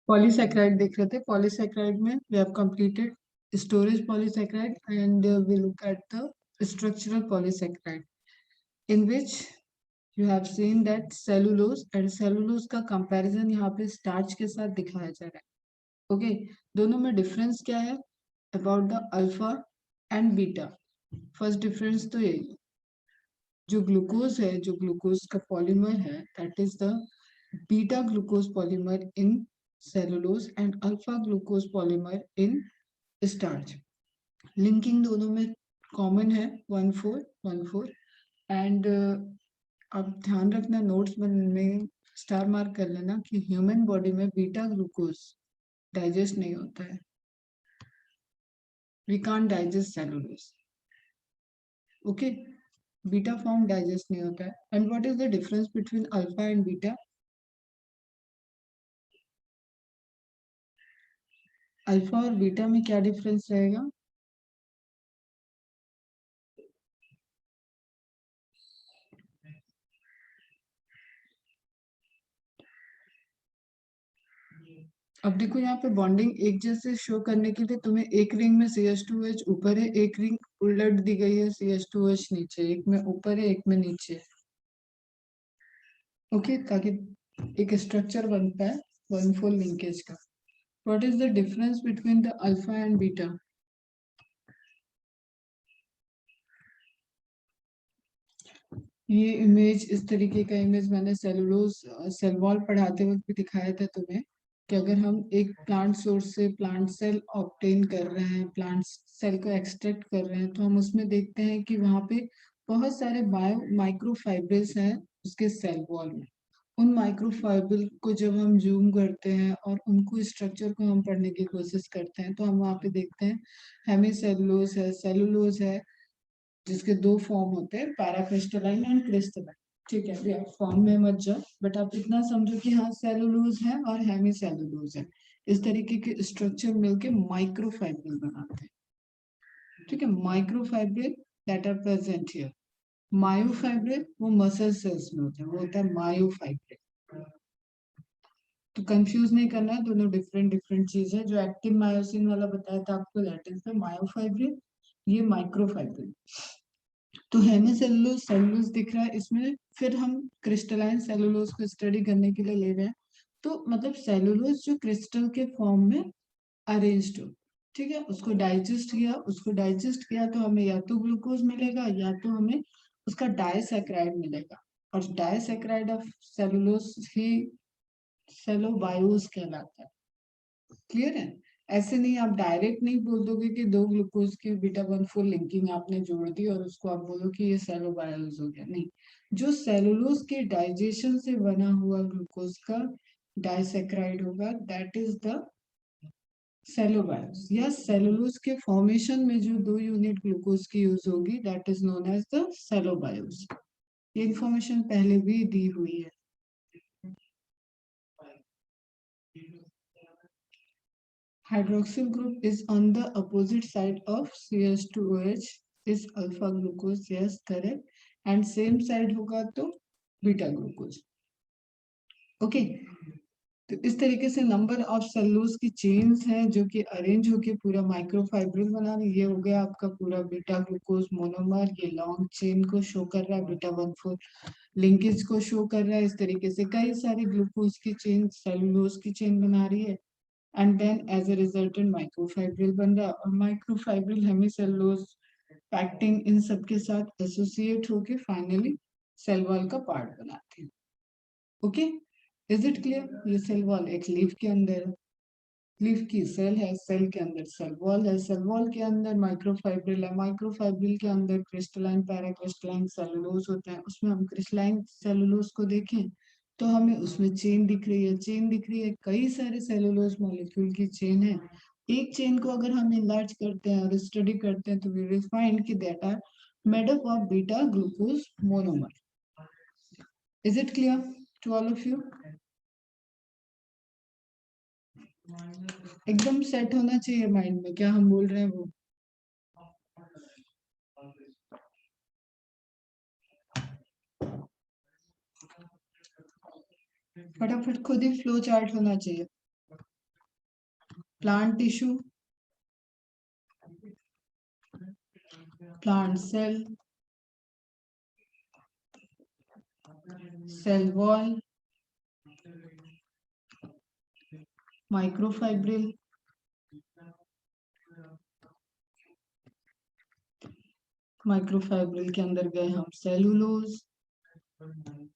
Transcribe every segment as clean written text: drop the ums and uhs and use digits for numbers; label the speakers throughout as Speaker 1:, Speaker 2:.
Speaker 1: Polysaccharide देख रहे थे। पॉलीसैकेराइड में we have completed storage polysaccharide and we look at the structural polysaccharide in which you have seen that cellulose and cellulose का comparison यहाँ पे starch के साथ दिखाया जा रहा है। ओके, दोनों में डिफरेंस क्या है about the alpha and beta. First difference तो यही, जो ग्लूकोज है, जो ग्लूकोज का पॉलीमर है, that is the beta glucose polymer in cellulose and alpha glucose polymer in starch. Linking दोनों में कॉमन है 1,4 एंड अब ध्यान रखना नोट्स में स्टार मार्क कर लेना कि ह्यूमन बॉडी में बीटा ग्लूकोज डाइजेस्ट नहीं होता है। We can't digest cellulose. Okay, beta form digest नहीं होता है। And what is the difference between alpha and beta? Alpha और बीटा में क्या डिफरेंस रहेगा? अब देखो यहाँ पे बॉन्डिंग एक जैसे शो करने के लिए तुम्हें एक रिंग में CH2H ऊपर है, एक रिंग उलट दी गई है CH2H नीचे, एक में ऊपर है एक में नीचे। ओके, ताकि एक स्ट्रक्चर बनता है 1,4 लिंकेज का। What is the difference between the alpha and beta? ये इमेज, इस तरीके का इमेज मैंने सेलुलोज सेल वॉल पढ़ाते वक्त भी दिखाया था तुम्हें कि अगर हम एक प्लांट सोर्स से प्लांट सेल ऑब्टेन कर रहे हैं, प्लांट सेल को एक्सट्रैक्ट कर रहे हैं, तो हम उसमें देखते हैं कि वहाँ पे बहुत सारे माइक्रोफाइब्रिल्स हैं उसके सेल वॉल में। उन माइक्रोफाइबर को जब हम जूम करते हैं और उनको स्ट्रक्चर को हम पढ़ने की कोशिश करते हैं तो हम वहाँ पे देखते हैं हेमीसेलुलोज है, सेलुलोज है, जिसके दो फॉर्म होते हैं, पैराक्रिस्टलाइन एंड क्रिस्टलाइन। ठीक है, अभी आप फॉर्म में मत जाओ, बट आप इतना समझो कि हाँ सेलुलोज है और हेमीसेलुलोज है। इस तरीके के स्ट्रक्चर मिलके माइक्रोफाइब्रिल बनाते हैं। ठीक है, microfibril that are present here. Myofibril वो मसल सेल्स में होता है, वो होता है मायोफाइब्रिल। तो कंफ्यूज नहीं करना है, दोनों डिफरेंट डिफरेंट चीज है। जो एक्टिव मायोसिन वाला बताया था आपको, दैट इज द मायोफाइब्रिल, ये माइक्रोफाइब्रिल। तो हेमीसेलुलोज सेलुलोज दिख रहा है इसमें, फिर हम क्रिस्टलाइन सेलुलोज को स्टडी करने के लिए ले रहे हैं। तो मतलब सेलुलोज जो क्रिस्टल के फॉर्म में अरेंज्ड हो, ठीक है, उसको डाइजेस्ट किया तो हमें या तो ग्लूकोज मिलेगा या तो हमें उसका डाइसैकेराइड मिलेगा। और डाइसैकेराइड ऑफ सेलुलोज ही सेलोबायोस कहलाता है। क्लियर है? ऐसे नहीं, आप डायरेक्ट नहीं बोल दोगे कि दो ग्लूकोज की बीटा 1,4 लिंकिंग आपने जोड़ दी और उसको आप बोलो कि ये सेलोबायोस हो गया। नहीं, जो सेलुलोज के डाइजेशन से बना हुआ ग्लूकोज का डाइसैकेराइड होगा, दैट इज द सेलोबायोस। या सेलुलोज के फॉर्मेशन में जो 2 यूनिट ग्लूकोज की यूज होगी, that is known as the cellobiose. ये इंफॉर्मेशन पहले भी दी हुई है। Hydroxyl group is on the opposite side of CH2OH, is alpha glucose, yes correct, and same side होगा तो beta glucose. ओके, तो इस तरीके से नंबर ऑफ सेलुलोज की चेन्स हैं जो कि अरेंज होके पूरा माइक्रोफाइब्रिल बना रही है। ये हो गया आपका पूरा बीटा ग्लूकोज मोनोमर, ये लॉन्ग चेन को शो कर रहा है, बीटा 1,4 लिंकेज को शो कर रहा है। इस तरीके से कई सारी ग्लूकोज की चेन सेलुलोज की चेन बना रही है, and then as a resultant microfibril बन रहा है। और माइक्रोफाइब्रिल हेमीसेलुलोज पैक्टिन इन सब के साथ एसोसिएट होके फाइनली सेल वॉल का पार्ट बनाते हैं। Okay, is it clear? ये सेल वॉल एक लीफ के अंदर है, लीफ की सेल है, सेल के अंदर सेल वॉल है, सेल वॉल के अंदर माइक्रोफाइब्रिल है, माइक्रोफाइब्रिल के अंदर क्रिस्टलाइन पैराक्रिस्टलाइन सेलुलोज होते हैं। उसमें हम क्रिस्टलाइन सेलुलोज को देखें तो हमें उसमें चेन दिख रही है, चेन दिख रही है, कई सारे सेलुलोज मॉलिक्यूल की चेन है। एक चेन को अगर हम इनलार्ज करते हैं और स्टडी करते हैं तो वी विल फाइंड कि that are made up of beta glucose monomer. Is it clear to all of you? एकदम सेट होना चाहिए माइंड में क्या हम बोल रहे हैं वो। फटाफट खुद ही फ्लो चार्ट होना चाहिए। Plant tissue, plant cell, cell wall, microfibril, microfibril के अंदर गए हम सेलुलोज,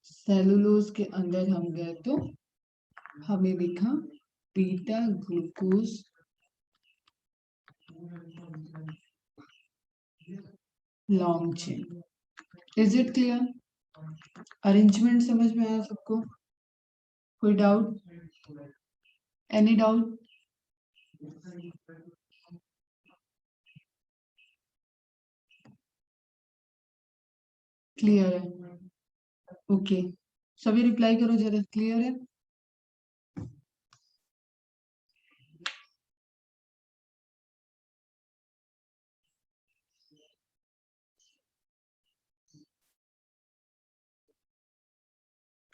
Speaker 1: सेलुलोज के अंदर हम गए तो हमें दिखा beta glucose long chain. Is it clear? Arrangement समझ में आया सबको? कोई डाउट? Any doubt? क्लियर है? ओके, सभी रिप्लाई करो जरा, क्लियर है?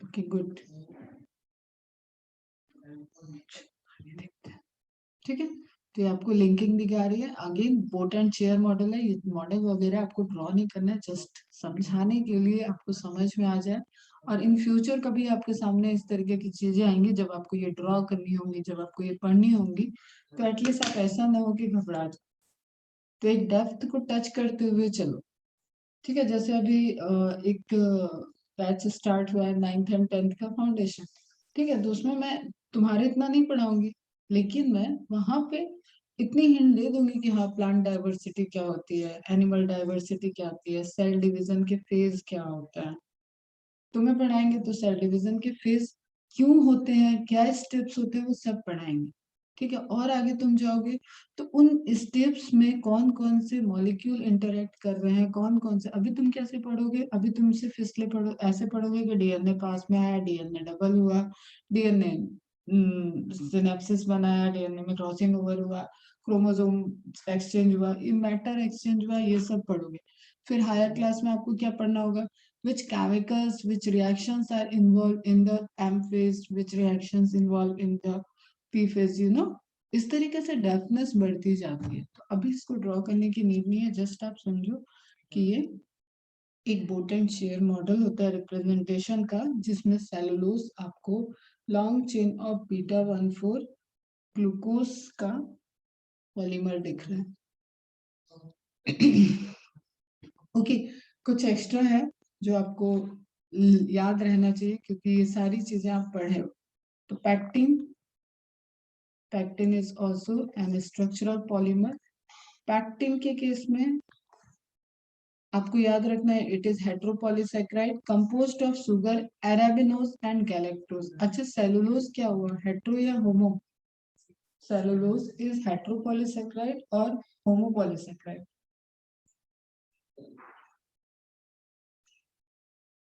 Speaker 1: ओके गुड, ठीक है। तो ये आपको लिंकिंग दिखा रही है। Again boat and chair model है, ये मॉडल वगैरह आपको ड्रॉ नहीं करना है, जस्ट समझाने के लिए आपको समझ में आ जाए। और इन फ्यूचर कभी आपके सामने इस तरीके की चीजें आएंगी, जब आपको ये ड्रॉ करनी होंगी, जब आपको ये पढ़नी होंगी, तो एटलीस्ट आप ऐसा ना हो कि घबरा जाए। तो एक डेप्थ को टच करते हुए चलो, ठीक है। जैसे अभी एक बैच स्टार्ट हुआ है 9th एंड 10th का फाउंडेशन, ठीक है। तो उसमें मैं तुम्हारे इतना नहीं पढ़ाऊंगी, लेकिन मैं वहां पे इतनी हिंट दे दूंगी कि हाँ प्लांट डाइवर्सिटी क्या होती है, एनिमल डाइवर्सिटी क्या होती है, सेल डिवीजन के फेज क्या होता है। तुम्हें पढ़ाएंगे तो सेल डिवीजन के फेज क्यों होते हैं, क्या स्टेप्स होते हैं, वो सब पढ़ाएंगे, ठीक है। और आगे तुम जाओगे तो उन स्टेप्स में कौन कौन से मॉलिक्यूल इंटरेक्ट कर रहे हैं, कौन कौन से, अभी तुम कैसे पढ़ोगे, अभी तुम सिर्फ इसलिए पढ़ो, ऐसे पढ़ोगे कि डीएनए पास में आया, डीएनए डबल हुआ, डीएनए सिनेप्सिस बनाया, डीएनए में क्रॉसिंग ओवर हुआ, क्रोमोसोम एक्सचेंज हुआ, मैटर एक्सचेंज हुआ, ये सब पढ़ोगे। फिर हायर क्लास में आपको क्या पढ़ना होगा, which chemicals, which reactions are involved in the M phase, which reactions involved in the P phase, you know। इस तरीके से डेप्थनेस बढ़ती जाती है। तो अभी इसको ड्रॉ करने की नीड नहीं है, जस्ट आप समझो कि ये एक बोट एंड शेयर मॉडल होता है रिप्रेजेंटेशन का, जिसमें सेलुलोज आपको long chain of beta 1,4 glucose का पॉलीमर दिख रहा है। ओके, कुछ एक्स्ट्रा है जो आपको याद रहना चाहिए, क्योंकि ये सारी चीजें आप पढ़े हो। तो pectin, pectin is also an structural polymer. Pectin के केस में आपको याद रखना है, it is heteropolysaccharide composed of sugar, arabinose and galactose. अच्छा, सेलुलोज क्या हुआ, हेट्रो या होमो? सेलुलोज इज हेट्रोपॉलीसैकेराइड और homopolysaccharide.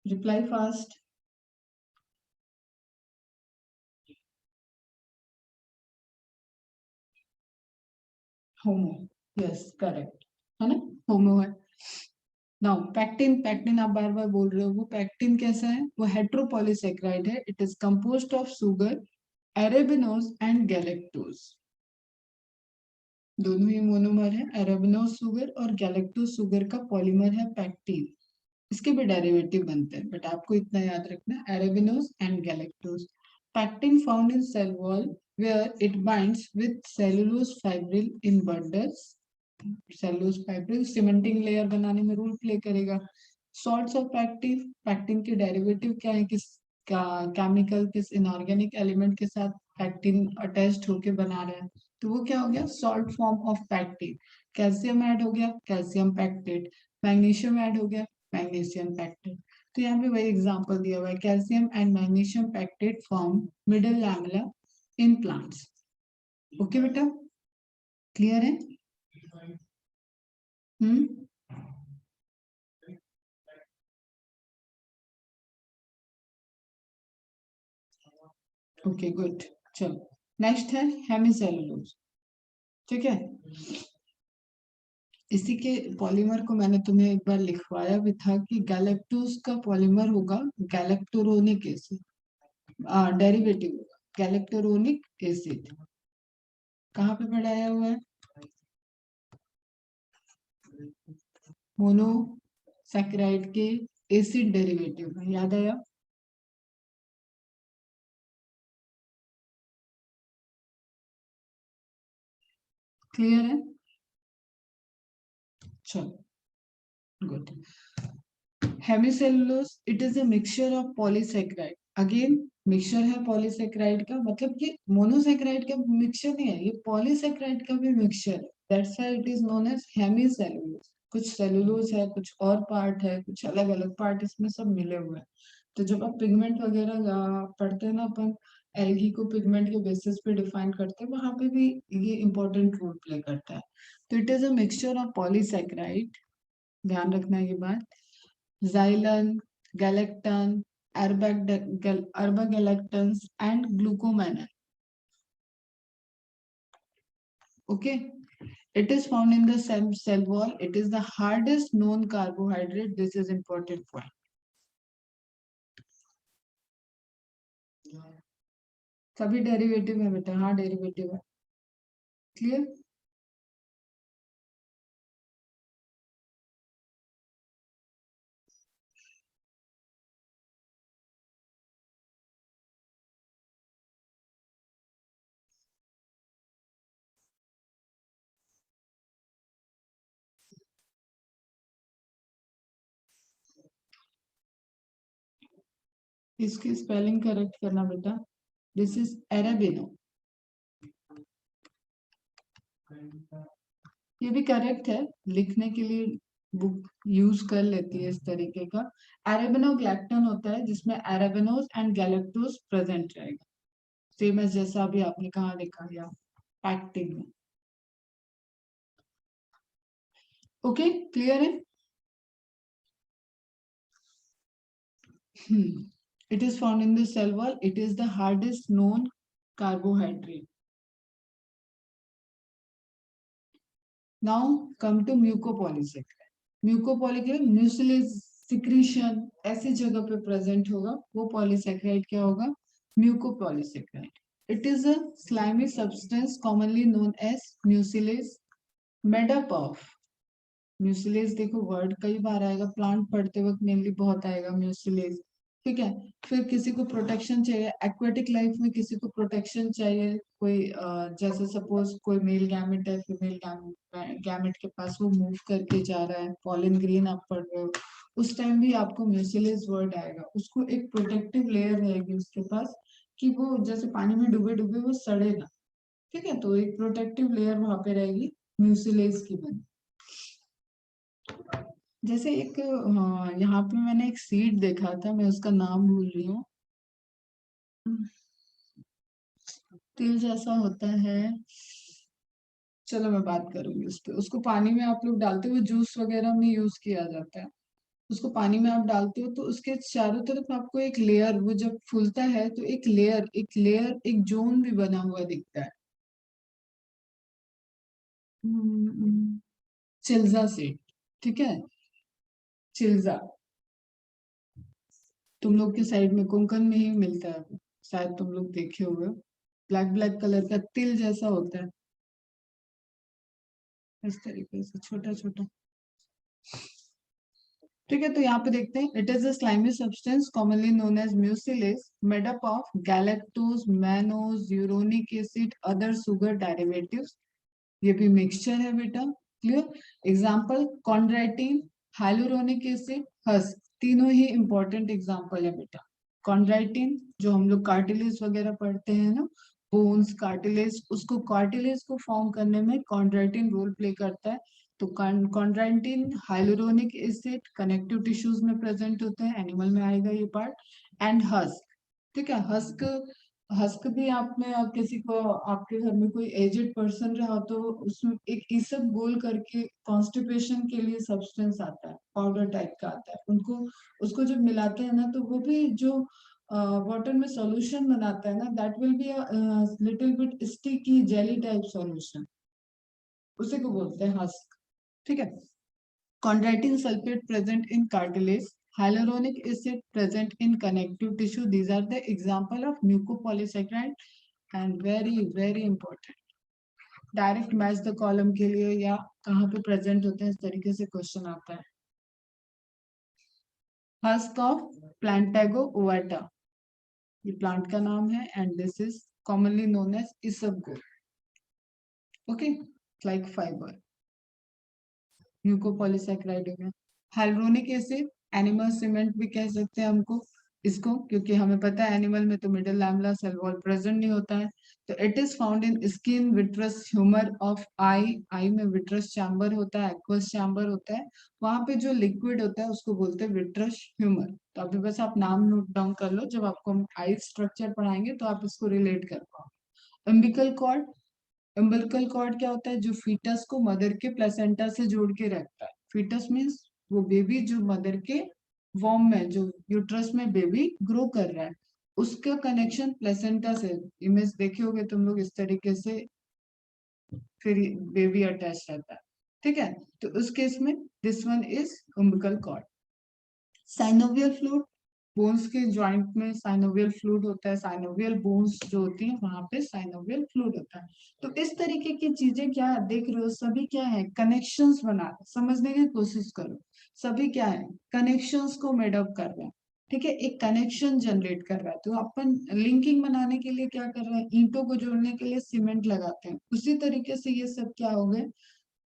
Speaker 1: Reply fast. Homo, yes correct, है ना, होमो है। नाउ पैक्टिन, पैक्टिन आप बार बार बोल रहे हो, वो पैक्टिन कैसा है, वो हेट्रोपॉलीसैकेराइड है। It is composed of sugar, arabinose and galactose. दोनों ही मोनोमर है, अरेबिनोज शुगर और गैलेक्टोज शुगर का पॉलीमर है पैक्टिन। इसके भी डेरिवेटिव बनते हैं, बट आपको इतना याद रखना, arabinose and galactose. Pectin found in cell wall where it binds with cellulose fibril in bundles। Cellulose fibril cementing layer बनाने में रोल प्ले करेगा। सॉर्ट्स ऑफ पैक्टिन, पैक्टिन के डेरिवेटिव क्या है, किस केमिकल, किस इनऑर्गेनिक एलिमेंट के साथ पैक्टिन अटैच्ड होके बना रहा है, तो वो क्या हो गया, salt form of pectin. Calcium add हो गया, कैल्शियम पैक्टेट। मैग्नीशियम ऐड हो गया, मैग्नीशियम पैक्टेट। तो यहाँ पे वही एग्जांपल दिया हुआ है, calcium and magnesium pectate form middle lamella in plants. Okay बेटा, क्लियर है? हम्म, ओके गुड। चलो नेक्स्ट है हेमिसेलुलोज, ठीक है। इसी के पॉलीमर को मैंने तुम्हें एक बार लिखवाया भी था कि गैलेक्टोज का पॉलीमर होगा गैलेक्टोरोनिक एसिड, डेरिवेटिव होगा गैलेक्टोरोनिक एसिड। कहाँ पे पढ़ाया हुआ है? मोनोसैकेराइड के एसिड डेरिवेटिव में, याद आया? क्लियर है? चलो good. Hemicellulose it is a mixture of polysaccharide, again mixture है पॉलीसेकेराइड का, मतलब ये मोनोसेकेराइड का मिक्सचर नहीं है, ये पॉलीसेकेराइड का भी मिक्सचर है, that's why it is known as hemicellulose. कुछ सेलुलोज है, कुछ और पार्ट है, कुछ अलग अलग पार्ट इसमें सब मिले हुए हैं। तो जब आप पिगमेंट वगैरह पढ़ते हैं ना अपन, एल्गी को पिगमेंट के बेसिस पे डिफाइन करते हैं, वहां पे भी ये इंपॉर्टेंट रोल प्ले करता है। तो it is a mixture of polysaccharide, ध्यान रखना ये बात, xylan, galactan, arabinogalactans and glucomannan. Okay, it is found in the cell wall. It is the hardest known carbohydrate. This is important point. सभी derivative है बेटा, हाँ डेरिवेटिव है, clear? इसकी स्पेलिंग करेक्ट करना बेटा, दिस इज एराबिनो। ये भी करेक्ट है, लिखने के लिए बुक यूज कर लेती है इस तरीके का। अरेबिनोग्लैक्टन होता है जिसमें अरेबिनोज एंड गैलेक्टोज प्रेजेंट रहेगा, सेम एज जैसा अभी आपने कहा लिखा गया एक्टिव में। ओके, क्लियर है? It is found in the cell wall. It is the hardest known carbohydrate. Now come to mucopolysaccharide. Mucopolysaccharide mucilage secretion ऐसी जगह पे present होगा, वो polysaccharide क्या होगा? Mucopolysaccharide. It is a slimy substance commonly known as mucilage, made up of mucilage. देखो word कई बार आएगा, प्लांट पढ़ते वक्त मेनली बहुत आएगा म्यूसिलेज, ठीक है? फिर किसी को प्रोटेक्शन चाहिए, एक्वेटिक लाइफ में किसी को प्रोटेक्शन चाहिए, कोई जैसे सपोज कोई मेल गैमेट है, फीमेल गैमेट के पास वो मूव करके जा रहा है, पॉलन ग्रेन आप पढ़ रहे हो, उस टाइम भी आपको म्यूसिलेज वर्ड आएगा। उसको एक प्रोटेक्टिव लेयर रहेगी उसके पास कि वो जैसे पानी में डूबे डूबे वो सड़ेगा, ठीक है? तो एक प्रोटेक्टिव लेयर वहां पे रहेगी म्यूसिलेज की बनी। जैसे एक यहाँ पे मैंने एक सीड देखा था, मैं उसका नाम भूल रही हूँ, तिल जैसा होता है, चलो मैं बात करूंगी उस पे। उसको पानी में आप लोग डालते हो, जूस वगैरह में यूज किया जाता है, उसको पानी में आप डालते हो तो उसके चारों तरफ आपको एक लेयर, वो जब फूलता है तो एक लेयर एक जोन भी बना हुआ दिखता है। चिल्जा सीड, ठीक है? चिल्जा तुम लोग के साइड में कोंकण में ही मिलता है, शायद तुम लोग देखे हुए, ब्लैक ब्लैक कलर का तिल जैसा होता है, इस तरीके से छोटा छोटा, ठीक है? तो यहाँ पे देखते हैं, it is a slimy substance commonly known as mucilage, made up of galactose, mannose, uronic acid, other sugar derivatives. ये भी मिक्सचर है बेटा, clear? Example chondroitin, hyaluronic acid, husk, तीनों ही इंपॉर्टेंट एग्जाम्पल है बेटा। कॉन्ड्राइटिन जो हम लोग कार्टिलेज वगैरह पढ़ते हैं ना, बोन्स कार्टिलेज, उसको कार्टिलेज को फॉर्म करने में कॉन्ड्राइटिन रोल प्ले करता है। तो कॉन्ड्राइटिन हाइलुरोनिक एसिड कनेक्टिव टिश्यूज में प्रेजेंट होते हैं, एनिमल में आएगा ये पार्ट। एंड हस्क, ठीक है? हस्क, हस्क भी आपने किसी को, आपके घर में कोई एजेड पर्सन रहा तो उसमें एक ईसब गोल करके कॉन्स्टिपेशन के लिए सब्सटेंस आता है, पाउडर टाइप का आता है, उनको उसको जब मिलाते हैं ना तो वो भी जो वाटर में सॉल्यूशन बनाता है ना, that will be little bit sticky jelly type solution, उसी को बोलते हैं हस्क, ठीक है? Chondroitin sulfate present in cartilage, hyaluronic acid present in connective tissue. These are the example of mucopolysaccharide and very important. Direct match the column के लिए या कहाँ पे प्रेजेंट होते हैं, इस तरीके से क्वेश्चन आता है। हस्क ऑफ प्लांटागो ओवाटा, ये प्लांट का नाम है and this is commonly known as isabgol. Okay, like fibre, mucopolysaccharide हो गया। हाइलुरोनिक एसिड, एनिमल सीमेंट भी कह सकते हैं हमको इसको, क्योंकि हमें पता है एनिमल में तो middle lamella cell wall present नहीं होता है। तो it is found in skin, vitreous humour of eye, eye में विट्रस चैम्बर होता है, एक्वस चैम्बर होता है, वहां पे जो लिक्विड होता है उसको बोलते हैं विट्रस ह्यूमर। तो अभी बस आप नाम नोट डाउन कर लो, जब आपको हम आई स्ट्रक्चर पढ़ाएंगे तो आप इसको रिलेट कर पाओ। अम्बिकल कॉर्ड, अम्बिलिकल कॉर्ड क्या होता है, जो फीटस को मदर के प्लेसेंटा से जोड़ के रखता है। फीटस मीन्स वो बेबी जो मदर के वॉर्म में, जो यूट्रस में बेबी ग्रो कर रहा है, उसका कनेक्शन प्लेसेंटा से, इमेज देखे होगे तुम लोग, इस तरीके से फिर बेबी अटैच रहता है। ठीक है, तो उस केस में this one is umbilical cord. Synovial fluid, bones के जॉइंट में साइनोवियल फ्लूइड होता है, साइनोवियल बोन्स जो होती है वहां पे साइनोवियल फ्लूइड होता है। तो इस तरीके की चीजें क्या देख रहे हो, सभी क्या है, कनेक्शंस बना, समझने की कोशिश करो। सभी क्या है, कनेक्शंस को मेडअप कर रहे हैं। ठीक है, एक कनेक्शन जनरेट कर रहा है। तो अपन लिंकिंग बनाने के लिए क्या कर रहे हैं, ईंटों को जोड़ने के लिए सीमेंट लगाते हैं, उसी तरीके से ये सब क्या हो गए,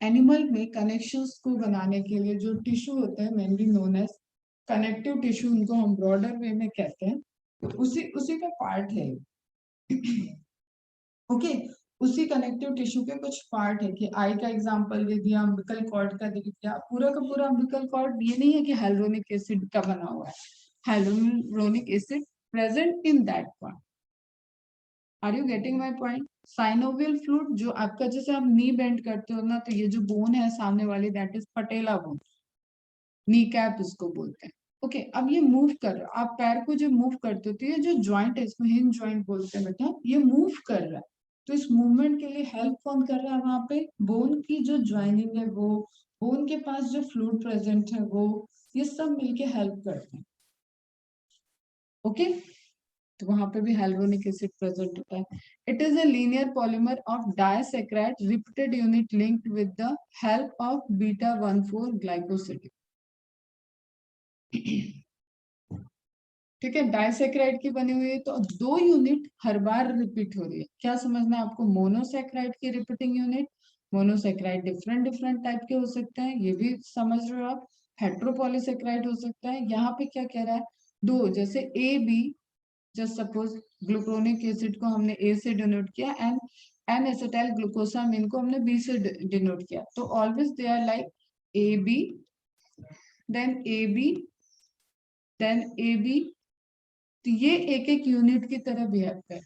Speaker 1: एनिमल में कनेक्शंस को बनाने के लिए जो टिश्यू होता है, mainly known as connective tissue, उनको हम ब्रॉडर वे में कहते हैं, तो उसी उसी का पार्ट है। ओके, उसी कनेक्टिव टिश्यू के कुछ पार्ट है, कि आई का एग्जांपल दे दिया, अम्बिकल कॉर्ड का दे दिया, पूरा का पूरा अम्बिकल कॉर्ड ये नहीं है कि हाइलुरोनिक एसिड का बना हुआ है, hyaluronic acid present in that part. Are you getting my point? Synovial fluid, जो आपका जैसे आप नी बेंड करते हो ना, तो ये जो बोन है सामने वाली, that is patella bone, knee cap इसको बोलते हैं। ओके, अब ये मूव कर रहा है, आप पैर को जब मूव करते हो तो ये जो जॉइंट है, इसको हिंज जॉइंट बोलते हैं बेटा, ये मूव कर रहा है। तो इस मूवमेंट के लिए हेल्प कौन कर रहा है, वहां पे बोन की जो ज्वाइनिंग है वो, बोन के पास जो फ्लूइड प्रेजेंट है वो, ये सब मिलके हेल्प करते हैं। ओके, तो वहां पे भी हाइलुरोनिक एसिड प्रेजेंट होता है। It is a linear polymer of disaccharide repeated unit linked with the help of beta 1,4 ग्लाइकोसिड। ठीक है, डाइसैकेराइड की बनी हुई है, तो दो यूनिट हर बार रिपीट हो रही है। क्या समझना है आपको, मोनोसैकेराइड की repeating unit, monosaccharide different different type के हो सकते हैं, ये भी समझ रहे हो आप। हेट्रोपॉलीसैकेराइड हो सकता है। यहाँ पे क्या कह रहा है, दो, जैसे A B, just suppose gluconic acid को हमने ए से डिनोट किया एंड एन एसिटाइल ग्लूकोसामिन को हमने बी से डिनोट किया, तो always they are like A B, then A B, then A B. तो ये एक एक यूनिट की तरह बिहेव कर।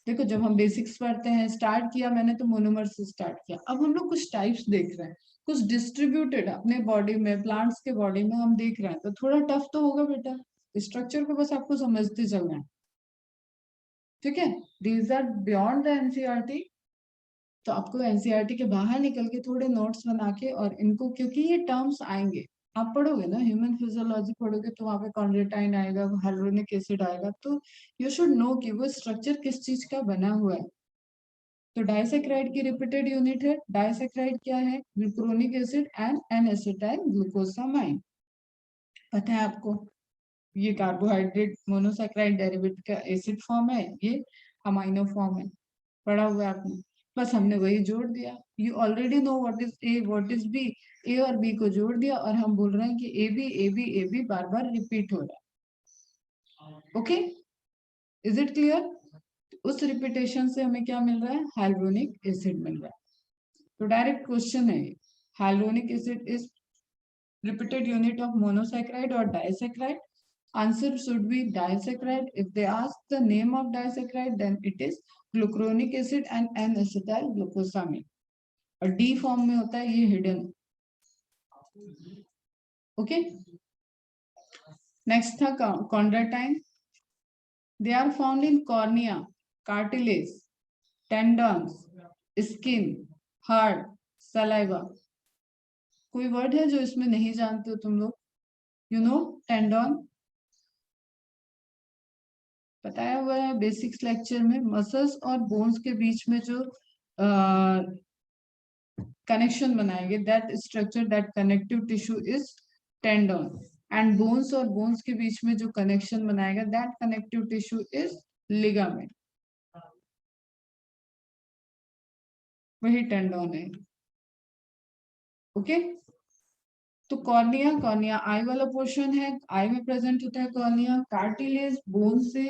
Speaker 1: देखो, जब हम बेसिक्स पढ़ते हैं, स्टार्ट किया मैंने तो मोनोमर से स्टार्ट किया, अब हम लोग कुछ टाइप्स देख रहे हैं, कुछ डिस्ट्रीब्यूटेड अपने बॉडी में, प्लांट्स के बॉडी में हम देख रहे हैं, तो थोड़ा टफ तो होगा बेटा, स्ट्रक्चर को बस आपको समझते चलना है। ठीक है, these are beyond the NCERT. तो आपको एनसीईआरटी के बाहर निकल के थोड़े नोट्स बना के, और इनको, क्योंकि ये टर्म्स आएंगे, आप पढ़ोगे ना, ह्यूमन फिजियोलॉजी पढ़ोगे तो वहां पे कॉन्ड्रोटाइन आएगा, हाइलुरोनिक एसिड आएगा, तो यू शुड नो कि वो स्ट्रक्चर किस चीज का बना हुआ है। तो डाइसैकेराइड की रिपीटेड यूनिट है, डाइसैकेराइड क्या है, gluconic acid and N acetyl glucosamine. पता है आपको, ये कार्बोहाइड्रेट मोनोसैकेराइड डेरिवेटिव का एसिड फॉर्म है, ये अमाइनो फॉर्म है, पढ़ा हुआ है आपने, बस हमने वही जोड़ दिया। You already know what is A what is B, A और बी को जोड़ दिया, और हम बोल रहे हैं कि A B A B A B बार बार रिपीट हो रहा है। Okay, is it clear? उस रिपीटेशन से हमें क्या मिल रहा है, हाइलुरोनिक एसिड मिल रहा है। तो डायरेक्ट क्वेश्चन है, hyaluronic acid is repeated unit of monosaccharide or disaccharide? Answer should be disaccharide. If they ask the name of disaccharide, then it is glucuronic acid and N-acetyl glucosamine. और D form में होता है, ये hidden. Okay, next था chondroitin. They are found in cornea, cartilage, tendons, skin, heart, saliva. कोई word है जो इसमें नहीं जानते हो तुम लोग? यू नो टेंडन, बताया हुआ है बेसिक्स लेक्चर में, मसल्स और बोन्स के बीच में जो कनेक्शन बनाएंगे, that structure that connective tissue is tendon, and bones और बोन्स के बीच में जो कनेक्शन बनाएगा that connective tissue is ligament, वही टेंडन है। ओके, तो कॉर्निया, कॉर्निया आई वाला पोर्शन है, आई में प्रेजेंट होता है कॉर्निया। कार्टिलेज बोन से,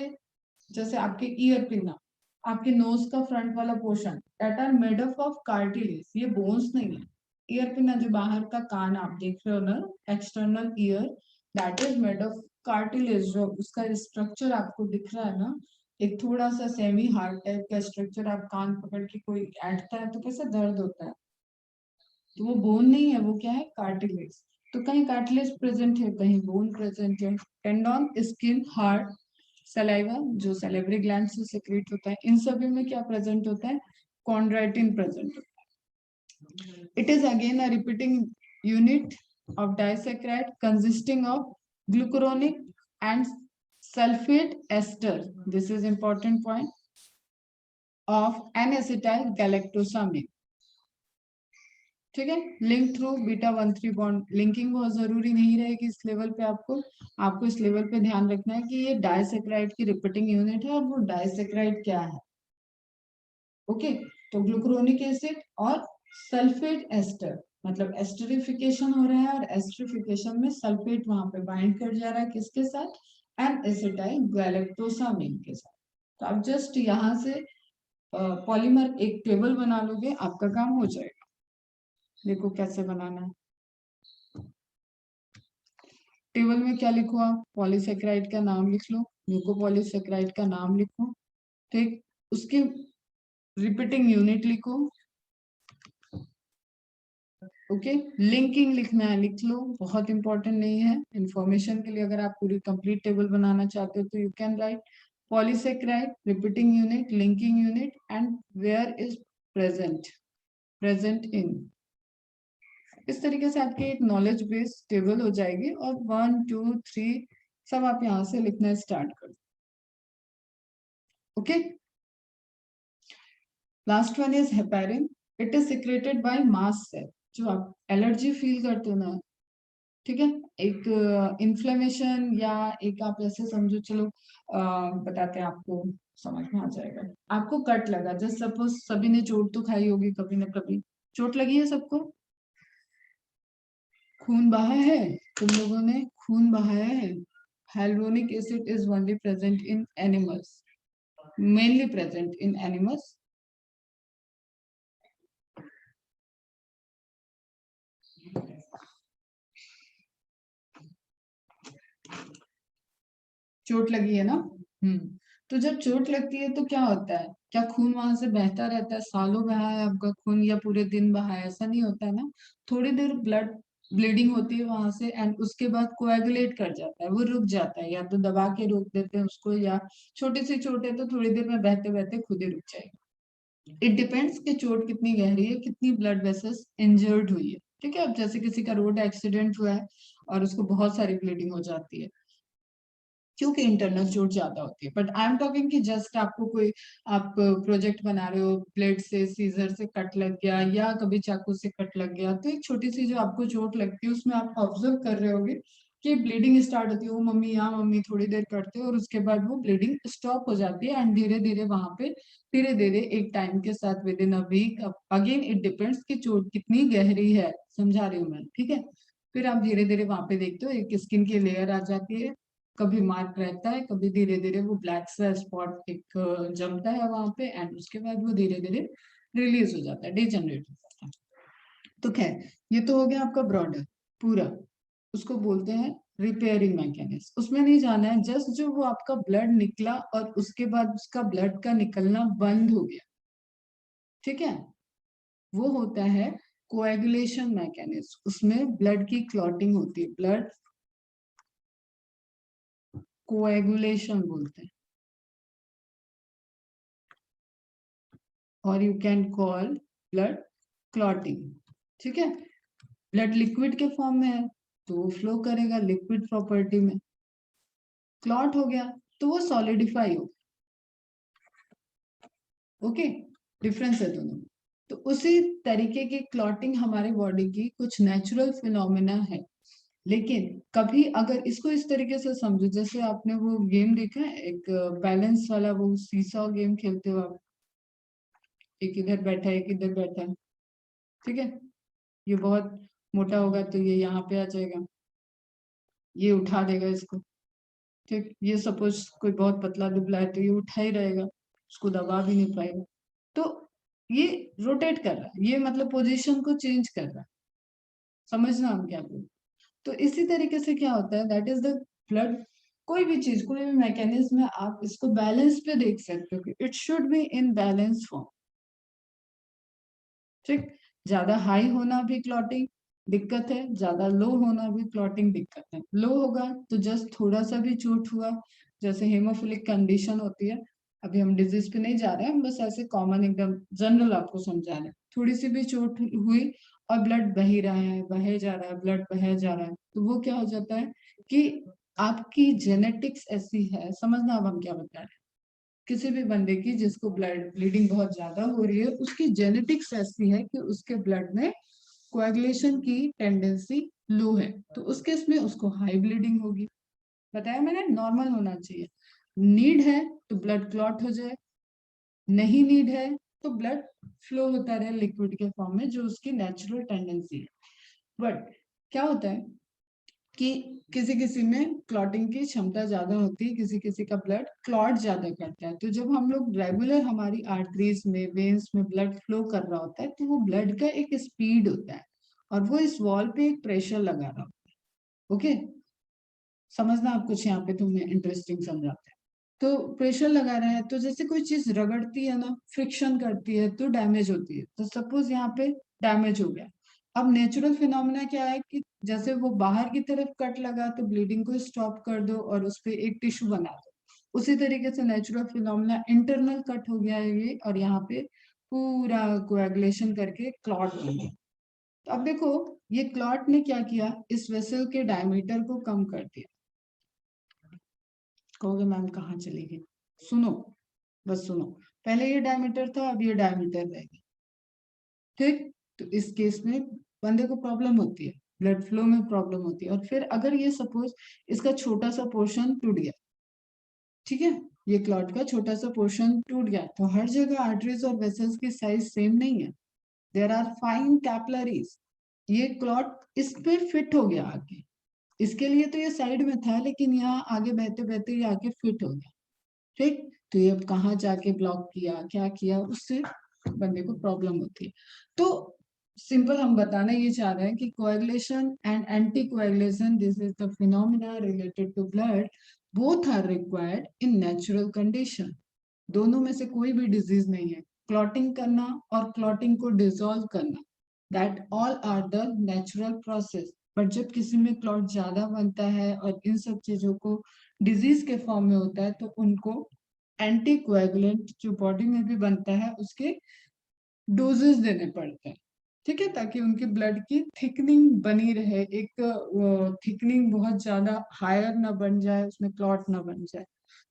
Speaker 1: जैसे आपके ईयर पिना, आपके नोज का फ्रंट वाला portion, that are made up of cartilage, ये बोन्स नहीं है। ईयर पिना जो बाहर का कान आप देख रहे हो ना, external ear, that is made of cartilage. जो उसका स्ट्रक्चर आपको दिख रहा है ना, एक थोड़ा सा सेमी हार्ड टाइप का स्ट्रक्चर, आप कान पकड़ के कोई ऐंठता है तो कैसे दर्द होता है, तो वो बोन नहीं है, वो क्या है, कार्टिलेज। तो कहीं कार्टिलेज प्रेजेंट है, कहीं बोन प्रेजेंट है। टेंडन, स्किन, हार्ट, सलाइवा जो सैलिवरी ग्लैंड से सेक्रेट होता है, इन सभी में क्या प्रेजेंट होता है, कॉन्ड्राइटिन प्रेजेंट होता है। It is again a repeating unit of disaccharide consisting of glucuronic and sulphate ester, this is important point, of N acetyl galactosamine. ठीक है, link through beta 1,3 bond, linking बहुत जरूरी नहीं रहेगी इस लेवल पे। आपको इस लेवल पे ध्यान रखना है कि ये डाइसैकेराइड की रिपीटिंग यूनिट है, और वो डाइसैकेराइड क्या है। ओके, तो ग्लूकुरोनिक एसिड और सल्फेट एस्टर, मतलब एस्टरिफिकेशन हो रहा है, और एस्टरिफिकेशन में सल्फेट वहां पे बाइंड कर जा रहा है, किसके साथ, एन एसिटाइल गैलेक्टोसामिन के साथ। तो आप जस्ट यहाँ से पॉलीमर एक टेबल बना लोगे, आपका काम हो जाएगा। देखो कैसे बनाना है। टेबल में क्या लिखो, आप पॉलीसेकेराइड का नाम लिख लो, म्यूकोपॉलीसेकेराइड का नाम लिखो, ठीक, उसकी रिपीटिंग यूनिट लिखो। ओके, लिंकिंग लिखना है, लिख लो, बहुत इंपॉर्टेंट नहीं है इंफॉर्मेशन के लिए। अगर आप पूरी कंप्लीट टेबल बनाना चाहते हो तो you can write polysaccharide, repeating unit, linking unit, and where is present, present in. इस तरीके से आपकी एक नॉलेज बेस्ड टेबल हो जाएगी, और 1 2 3 सब आप यहाँ से लिखना स्टार्ट कर दो। Okay, last one is heparin, it is secreted by mast cell. जो आप एलर्जी फील करते हो ना, ठीक है, एक इन्फ्लेमेशन, या एक आप ऐसे समझो, चलो बताते हैं आपको, समझ में आ जाएगा। आपको कट लगा, जस्ट सपोज सभी ने चोट तो खाई होगी कभी ना कभी, चोट लगी है सबको, खून बहा है, तुम लोगों ने खून बहाया है। hyaluronic acid is only present in animals, mainly present in animals. चोट लगी है ना, तो जब चोट लगती है तो क्या होता है, क्या खून वहां से बहता रहता है, सालों बहा है आपका खून, या पूरे दिन बहा है, ऐसा नहीं होता है ना। थोड़ी देर ब्लड ब्लीडिंग होती है वहां से, एंड उसके बाद कोएगुलेट कर जाता है, वो रुक जाता है, या तो दबा के रोक देते हैं उसको, या छोटी सी चोट है तो थोड़ी देर में बहते बहते खुद ही रुक जाएगी। इट डिपेंड्स कि चोट कितनी गहरी है, कितनी ब्लड वेसल्स इंजर्ड हुई है। ठीक है, अब जैसे किसी का रोड एक्सीडेंट हुआ है और उसको बहुत सारी ब्लीडिंग हो जाती है, क्योंकि इंटरनल चोट ज्यादा होती है। बट आई एम टॉकिंग कि जस्ट आपको कोई, आप प्रोजेक्ट बना रहे हो, ब्लेड से, सीजर से कट लग गया, या कभी चाकू से कट लग गया, तो एक छोटी सी जो आपको चोट लगती है उसमें आप ऑब्जर्व कर रहे होगे कि ब्लीडिंग स्टार्ट होती है, वो मम्मी यहाँ मम्मी थोड़ी देर करते हो, और उसके बाद वो ब्लीडिंग स्टॉप हो जाती है, एंड धीरे धीरे वहां पे, धीरे धीरे एक टाइम के साथ, within a week, again it depends कि चोट कितनी गहरी है, समझा रही हूँ मैं, ठीक है। फिर आप धीरे धीरे वहां पे देखते हो एक स्किन की लेयर आ जाती है, कभी मार्क रहता है, कभी धीरे धीरे वो ब्लैक सा स्पॉट एक जमता है वहां पे, एंड उसके बाद वो धीरे धीरे रिलीज हो जाता है, डिजनरेट हो जाता है। तो खैर, ये तो हो गया आपका ब्रॉडर पूरा, उसको बोलते हैं रिपेयरिंग मैकेनिज्म। उसमें नहीं जाना है, जस्ट जो वो आपका ब्लड निकला और उसके बाद उसका ब्लड का निकलना बंद हो गया, ठीक है, वो होता है कोएगुलेशन मैकेनिज्म। उसमें ब्लड की क्लॉटिंग होती है, ब्लड कोएगुलेशन बोलते हैं, और you can call blood clotting. ठीक है, ब्लड लिक्विड के फॉर्म में है तो वो फ्लो करेगा लिक्विड प्रॉपर्टी में, क्लॉट हो गया तो वो सॉलिडिफाई हो। ओके, डिफरेंस है दोनों। तो उसी तरीके की क्लॉटिंग हमारे बॉडी की कुछ नेचुरल फिनोमिना है। लेकिन कभी अगर इसको इस तरीके से समझो, जैसे आपने वो गेम देखा है एक बैलेंस वाला, वो सीसॉ गेम खेलते हो आप, एक इधर बैठा है एक इधर बैठा है, ठीक है, ये बहुत मोटा होगा तो ये यहाँ पे आ जाएगा, ये उठा देगा इसको, ठीक, ये सपोज कोई बहुत पतला दुबला है तो ये उठा ही रहेगा, उसको दबा भी नहीं पाएगा। तो ये रोटेट कर रहा है, ये मतलब पोजीशन को चेंज कर रहा है, समझना हम क्या बोल। तो इसी तरीके से क्या होता है, दैट इज द ब्लड, कोई भी चीज कोई भी मैकेनिज्म है, आप इसको बैलेंस पे देख सकते हो कि it should be in balance form, ठीक। ज्यादा हाई होना भी क्लॉटिंग दिक्कत है, ज्यादा लो होना भी क्लॉटिंग दिक्कत है। लो होगा तो जस्ट थोड़ा सा भी चोट हुआ, जैसे हेमोफिलिक कंडीशन होती है, अभी हम डिजीज पे नहीं जा रहे हैं, हम बस ऐसे कॉमन एकदम जनरल आपको समझा रहे हैं, थोड़ी सी भी चोट हुई और ब्लड बह ही रहा है, बहे जा रहा है, ब्लड बहे जा रहा है, तो वो क्या हो जाता है कि आपकी जेनेटिक्स ऐसी है, समझना अब हम क्या बता रहे हैं, किसी भी बंदे की जिसको ब्लड ब्लीडिंग बहुत ज्यादा हो रही है, उसकी जेनेटिक्स ऐसी है कि उसके ब्लड में कोएगुलेशन की टेंडेंसी लो है, तो उस केस में उसको हाई ब्लीडिंग होगी। बताया मैंने, नॉर्मल होना चाहिए, नीड है तो ब्लड क्लॉट हो जाए, नहीं नीड है तो ब्लड फ्लो होता रहे लिक्विड के फॉर्म में, जो उसकी नेचुरल टेंडेंसी है। बट क्या होता है कि किसी किसी में क्लॉटिंग की क्षमता ज्यादा होती है, किसी किसी का ब्लड क्लॉट ज्यादा करता है, तो जब हम लोग रेगुलर हमारी आर्टरीज में वेन्स में ब्लड फ्लो कर रहा होता है, तो वो ब्लड का एक स्पीड होता है और वो इस वॉल पे एक प्रेशर लगा रहा होता है। ओके, समझना आप कुछ यहाँ पे तुम्हें इंटरेस्टिंग समझाते हैं। तो प्रेशर लगा रहा है, तो जैसे कोई चीज रगड़ती है ना, फ्रिक्शन करती है तो डैमेज होती है, तो सपोज यहाँ पे डैमेज हो गया। अब नेचुरल फिनोमिना क्या है कि जैसे वो बाहर की तरफ कट लगा तो ब्लीडिंग को स्टॉप कर दो और उस पर एक टिश्यू बना दो, उसी तरीके से नेचुरल फिनोमिना इंटरनल कट हो गया है ये, और यहाँ पे पूरा कोएगुलेशन करके क्लॉट बन गया। तो अब देखो, ये क्लॉट ने क्या किया, इस वेसल के डायमीटर को कम कर दिया। कहोगे मैम कहाँ चली गई, सुनो, बस सुनो, पहले ये डायमीटर था, अब ये डायमीटर रह गया, ठीक। तो इस केस में बंदे को प्रॉब्लम होती है, ब्लड फ्लो में प्रॉब्लम होती है। और फिर अगर ये सपोज इसका छोटा सा पोर्शन टूट गया, ठीक है, ये क्लॉट का छोटा सा पोर्शन टूट गया, तो हर जगह आर्टरीज और वेसल्स की साइज सेम नहीं है, देयर आर फाइन कैपिलरीज, ये क्लॉट इस पे फिट हो गया आगे, इसके लिए तो ये साइड में था, लेकिन यहाँ आगे बहते बहते ये आगे फिट हो गया, ठीक। तो ये अब कहाँ जाके ब्लॉक किया, क्या किया, उससे बंदे को प्रॉब्लम होती है। तो सिंपल हम बताना ये चाह रहे हैं कि coagulation and anti coagulation, this is the phenomena related to blood, both are required in natural condition. दोनों में से कोई भी डिजीज नहीं है, क्लॉटिंग करना और क्लॉटिंग को डिसॉल्व करना, that all are the natural process. But जब किसी में क्लॉट ज्यादा बनता है और इन सब चीजों को डिजीज के फॉर्म में होता है, तो उनको एंटी कोएगुलेंट जो बॉडी में भी बनता है उसके डोजेस देने पड़ते हैं, ठीक है, ताकि उनकी ब्लड की थिकनिंग बनी रहे, एक थिकनिंग बहुत ज्यादा हायर ना बन जाए, उसमें क्लॉट ना बन जाए,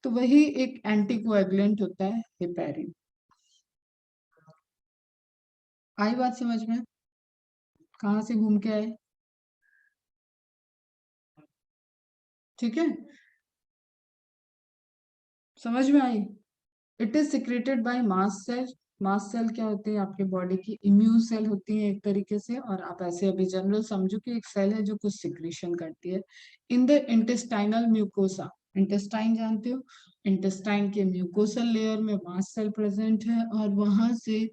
Speaker 1: तो वही एक एंटी कोएगुलेंट होता है हेपेरिन। आई बात समझ में, कहाँ से घूम के आए, ठीक है, समझ में आई। It is secreted by mast cell. Mast cell क्या होती है, आपके बॉडी की इम्यून सेल होती है एक तरीके से, और आप ऐसे अभी जनरल समझो कि एक सेल है जो कुछ सिक्रीशन करती है in the intestinal mucosa. Intestine जानते हो, इंटेस्टाइन के म्यूकोसल लेयर में मास्ट सेल प्रेजेंट है, और वहां से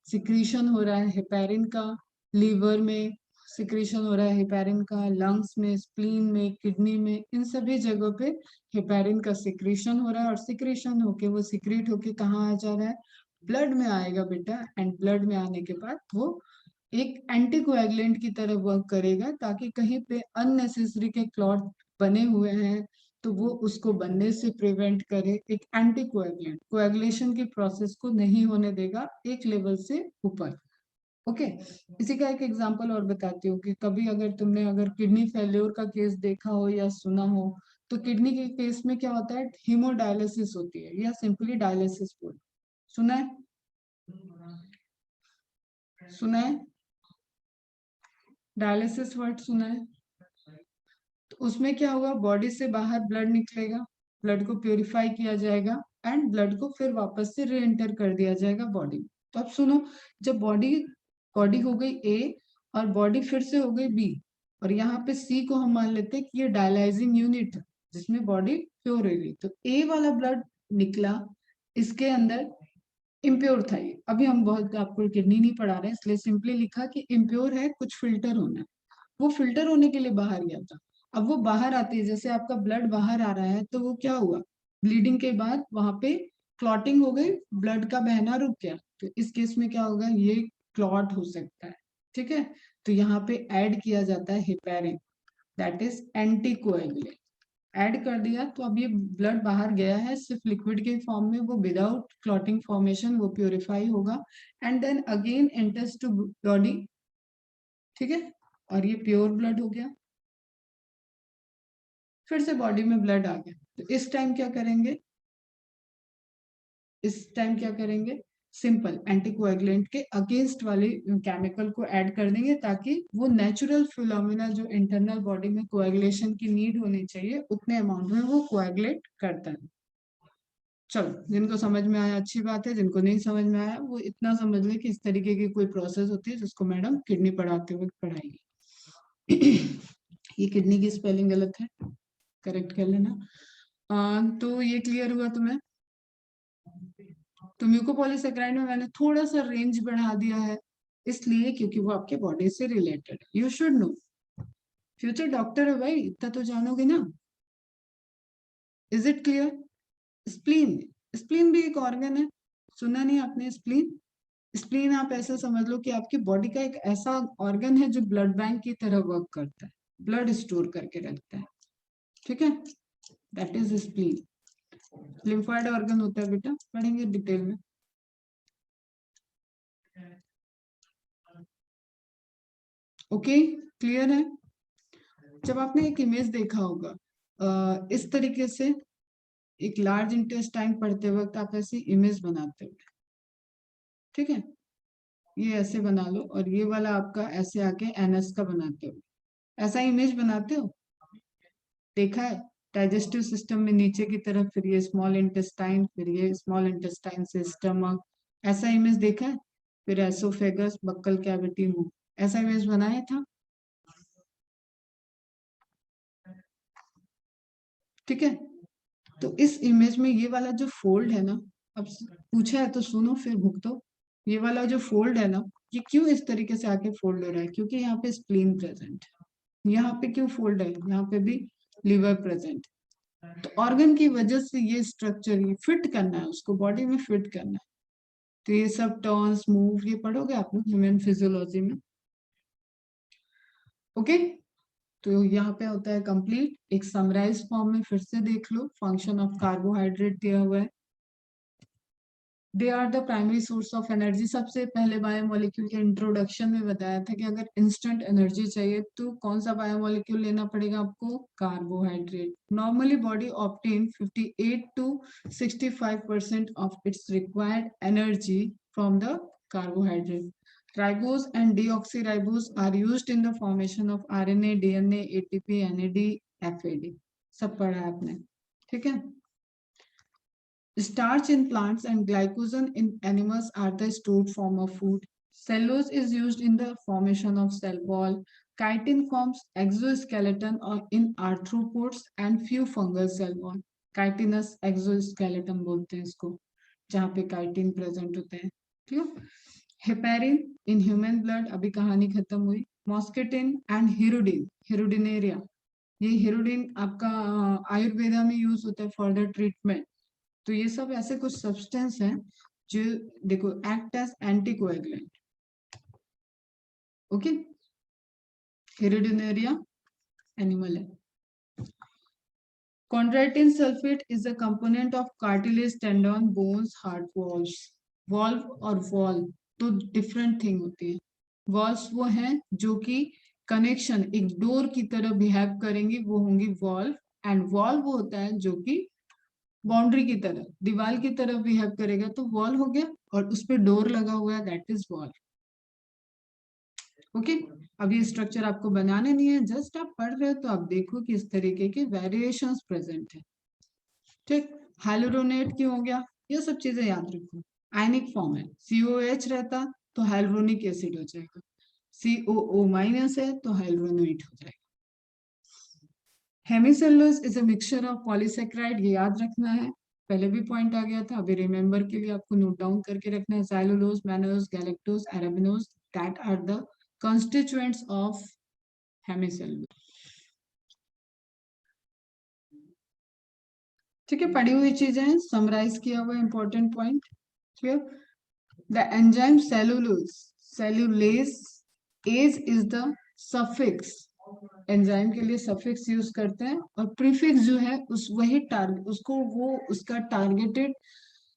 Speaker 1: सिक्रीशन हो रहा है हेपेरिन का, लीवर में सिक्रीशन हो रहा है हेपेरिन का, लंग्स में, स्प्लीन में, किडनी में, इन सभी जगहों पे हेपेरिन का सिक्रीशन हो रहा है, और सिक्रीशन होके वो सिक्रीट होके कहाँ आ जा रहा है, ब्लड में आएगा बेटा, एंड ब्लड में आने के बाद वो एक एंटीकोएगुलेंट की तरह वर्क करेगा, ताकि कहीं पे अननेसेसरी के क्लॉट बने हुए हैं तो वो उसको बनने से प्रिवेंट करे, एक एंटीकोएगुलेंट कोएगुलेशन की प्रोसेस को नहीं होने देगा एक लेवल से ऊपर। ओके, इसी का एक एग्जांपल और बताती हूँ कि कभी अगर तुमने अगर किडनी फेल्योर का केस देखा हो या सुना हो, तो किडनी के केस में क्या होता है, हीमोडायलिसिस होती है, या सिंपली डायलिसिस बोल, सुना है। सुना है? डायलिसिस वर्ड सुना है? तो उसमें क्या होगा, बॉडी से बाहर ब्लड निकलेगा, ब्लड को प्योरीफाई किया जाएगा एंड ब्लड को फिर वापस से री एंटर कर दिया जाएगा बॉडी में। तो अब सुनो, जब बॉडी बॉडी हो गई ए और बॉडी फिर से हो गई बी, और यहाँ पे सी को हम मान लेते हैं कि ये डायलाइजिंग यूनिट है जिसमें बॉडी प्योर हो गई। तो ए वाला ब्लड निकला, इसके अंदर इम्प्योर था ये। अभी हम बहुत आपको किडनी नहीं पढ़ा रहे इसलिए सिंपली लिखा कि इम्प्योर है, कुछ फिल्टर होना है। वो फिल्टर होने के लिए बाहर गया था। अब वो बाहर आती है, जैसे आपका ब्लड बाहर आ रहा है तो वो क्या हुआ, ब्लीडिंग के बाद वहां पे क्लॉटिंग हो गई, ब्लड का बहना रुक गया। तो इस केस में क्या होगा, ये क्लॉट हो सकता है। ठीक है, तो यहाँ पे ऐड किया जाता है heparin, that is anticoagulant. Add कर दिया तो अब ये ब्लड बाहर गया है सिर्फ लिक्विड के फॉर्म में, वो विदाउट क्लॉटिंग फॉर्मेशन वो प्योरीफाई होगा and then again enters to body. ठीक है, और ये प्योर ब्लड हो गया, फिर से बॉडी में ब्लड आ गया। तो इस टाइम क्या करेंगे, इस टाइम क्या करेंगे, सिंपल एंटीकोएगुलेंट के अगेंस्ट वाले केमिकल को ऐड कर देंगे ताकि वो नेचुरल फिनोमिना जो इंटरनल बॉडी में कोएगुलेशन की नीड होनी चाहिए उतने अमाउंट में वो कोएगुलेट करता है। चलो, जिनको समझ में आया अच्छी बात है, जिनको नहीं समझ में आया वो इतना समझ ले कि इस तरीके की कोई प्रोसेस होती है जिसको मैडम किडनी पढ़ाते वक्त पढ़ाएगी। ये किडनी की स्पेलिंग गलत है, करेक्ट कर लेना। तो ये क्लियर हुआ तुम्हें? तो म्यूकोपॉलीसेकेराइड में मैंने थोड़ा सा रेंज बढ़ा दिया है, इसलिए क्योंकि वो आपके बॉडी से रिलेटेड है। You should know, future doctor है भाई, इतना तो जानोगे ना। Is it clear? Spleen, spleen भी एक ऑर्गन है, सुना नहीं आपने स्प्लीन? स्प्लीन आप ऐसा समझ लो कि आपकी बॉडी का एक ऐसा ऑर्गन है जो ब्लड बैंक की तरह वर्क करता है, ब्लड स्टोर करके रखता है। ठीक है, that is spleen. Lymphoid organ होता है बेटा, पढ़ेंगे डिटेल में। ओके, क्लियर है? जब आपने एक इमेज देखा होगा इस तरीके से, एक लार्ज इंटेस्टाइन पढ़ते वक्त आप ऐसी इमेज बनाते हो। ठीक है, ये ऐसे बना लो और ये वाला आपका ऐसे आके एनएस का बनाते हो, ऐसा इमेज बनाते हो, देखा है? डाइजेस्टिव सिस्टम में नीचे की तरफ, फिर ये स्मॉल इंटेस्टाइन, फिर ये स्मॉल इंटेस्टाइन से स्टमक, ऐसा इमेज देखा है? फिर एसोफेगस, बक्कल कैविटी, मुंह, ऐसा इमेज बनाया था। ठीक है, तो इस इमेज में ये वाला जो फोल्ड है ना, अब पूछा है तो सुनो फिर भुगतो। ये वाला जो फोल्ड है ना, ये क्यों इस तरीके से आके फोल्ड हो रहा है, क्योंकि यहाँ पे स्प्लीन प्रेजेंट है। यहाँ पे क्यों फोल्ड है, यहाँ पे भी लिवर प्रेजेंट है। तो ऑर्गन की वजह से ये स्ट्रक्चर ये फिट करना है, उसको बॉडी में फिट करना है। तो ये सब टर्न्स मूव ये पढ़ोगे आप लोग ह्यूमन फिजियोलॉजी में। ओके, तो यहाँ पे होता है कंप्लीट। एक समराइज फॉर्म में फिर से देख लो, फंक्शन ऑफ कार्बोहाइड्रेट दिया हुआ है। They are the primary source of energy. सबसे पहले बायोमोलिक्यूल के इंट्रोडक्शन में बताया था कि अगर इंस्टेंट एनर्जी चाहिए तो कौन सा बायोमोलिक्यूल लेना पड़ेगा आपको, carbohydrate. Normally body obtain 58 to 65% of its required energy from the carbohydrate. Ribose and deoxyribose are used in the formation of RNA, DNA, ATP, NAD, FAD। सब पढ़ा है आपने, ठीक है? Starch in plants and glycogen in animals are the stored form of food. Cellulose is used in the formation of cell wall. Chitin forms exoskeleton or in arthropods and few fungal cell wall. Chitinous exoskeleton बोलते हैं इसको, जहाँ पे chitin present होते हैं। Clear? Heparin in human blood, अभी कहानी खत्म हुई। मॉस्किटिन एंड हिरुडिन, हिरुडिनेरिया, ये हिरुडिन आपका आयुर्वेदा में यूज होता है फॉर द ट्रीटमेंट। तो ये सब ऐसे कुछ सब्सटेंस हैं जो देखो act as anticoagulant. Okay, Hirudinaria animal है। Chondroitin sulfate is a component of cartilage, tendon, bones, heart walls। Valve और वॉल तो डिफरेंट थिंग होती है। वॉल्स वो हैं जो कि कनेक्शन एक डोर की तरह बिहेव करेंगी, वो होंगी वॉल्व। एंड वॉल वो होता है जो कि बाउंड्री की तरह, दीवार की तरह बिहेव करेगा तो वॉल हो गया, और उस पर डोर लगा हुआ है दैट इज वॉल। ओके, अब ये स्ट्रक्चर आपको बनाने नहीं है, जस्ट आप पढ़ रहे हो तो आप देखो कि इस तरीके के वेरिएशंस प्रेजेंट है। ठीक, हाइलोरोनेट क्यों हो गया, ये सब चीजें याद रखो। आयनिक फॉर्म है, COH रहता तो हाइलोरोनिक एसिड हो जाएगा, COO माइनस है तो हाइलोरोनेट हो जाएगा। Hemicellulose is a mixture of polysaccharide, ये याद रखना है, पहले भी पॉइंट आ गया था, अभी रिमेंबर के लिए आपको नोट डाउन करके रखना है। Cellulose, mannose, galactose, arabinose, that are the constituents of hemicellulose. ठीक है, पढ़ी हुई चीजें समराइज किया हुआ इंपॉर्टेंट पॉइंट। ठीक है, the enzyme cellulose, cellulase, ase is the suffix, enzyme के लिए सफिक्स यूज करते हैं, और प्रीफिक्स जो है उस वही टारगेट, उसको वो उसका टारगेटेड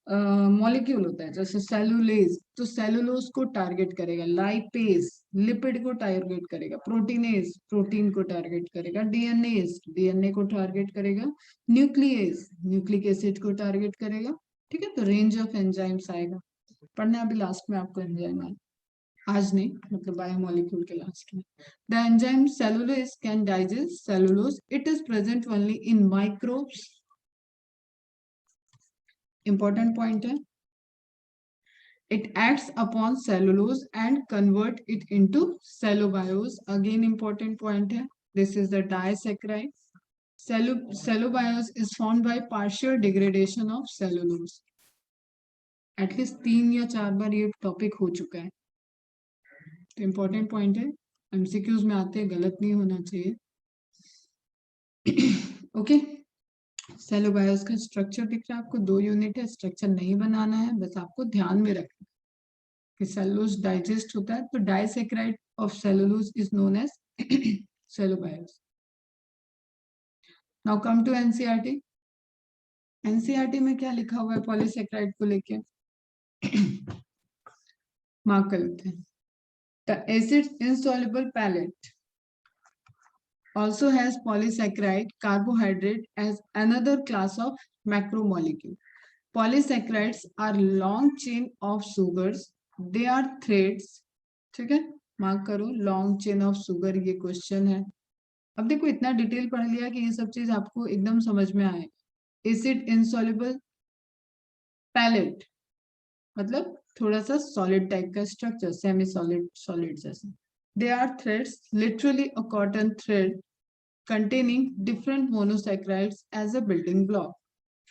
Speaker 1: मॉलिक्यूल होता है। जैसे सेलुलेज तो सेलुलोज को टारगेट करेगा, लाइपेज लिपिड को टारगेट करेगा, प्रोटीनेज प्रोटीन को टारगेट करेगा, डीएनएज डीएनए को टारगेट करेगा, न्यूक्लियस न्यूक्लिक एसिड को टारगेट करेगा। ठीक है, तो रेंज ऑफ एंजाइम्स आएगा, पढ़ना अभी लास्ट में आपको एंजाइम आए, आज नहीं, मतलब बायोमोलिक्यूल के लास्ट में। The enzyme cellulose can digest cellulose, it is present only in microbes, important point है। It acts upon cellulose and convert it into cellobiose, again important point है, this is the disaccharide. Cellobiose is formed by partial degradation of cellulose. At least 3 या 4 बार ये topic हो चुका है, तो important point है, MCQs में आते हैं, गलत नहीं होना चाहिए। ओके, सेलोबायोस का स्ट्रक्चर दिख रहा है आपको, 2 यूनिट है, स्ट्रक्चर नहीं बनाना है, बस आपको ध्यान में रखना कि सेलुलोज डाइजेस्ट होता है, तो disaccharide of cellulose is known as cellobiose. Now come to NCERT. NCERT में क्या लिखा हुआ है पॉलीसेक्राइड को लेके, मार्क कर लेते हैं। The acid insoluble pellet also has polysaccharide carbohydrate as another class of macromolecule. Polysaccharides are long chain of sugars. They are threads. ठीक है, मार्क करो, लॉन्ग चेन ऑफ सुगर, ये क्वेश्चन है। अब देखो इतना डिटेल पढ़ लिया कि ये सब चीज आपको एकदम समझ में आए। एसिड इनसॉल्युबल पैलेट मतलब थोड़ा सा सॉलिड टाइप का स्ट्रक्चर, सेमी सॉलिड सॉलिड जैसा। They are threads, literally a cotton thread containing different monosaccharides as a building block.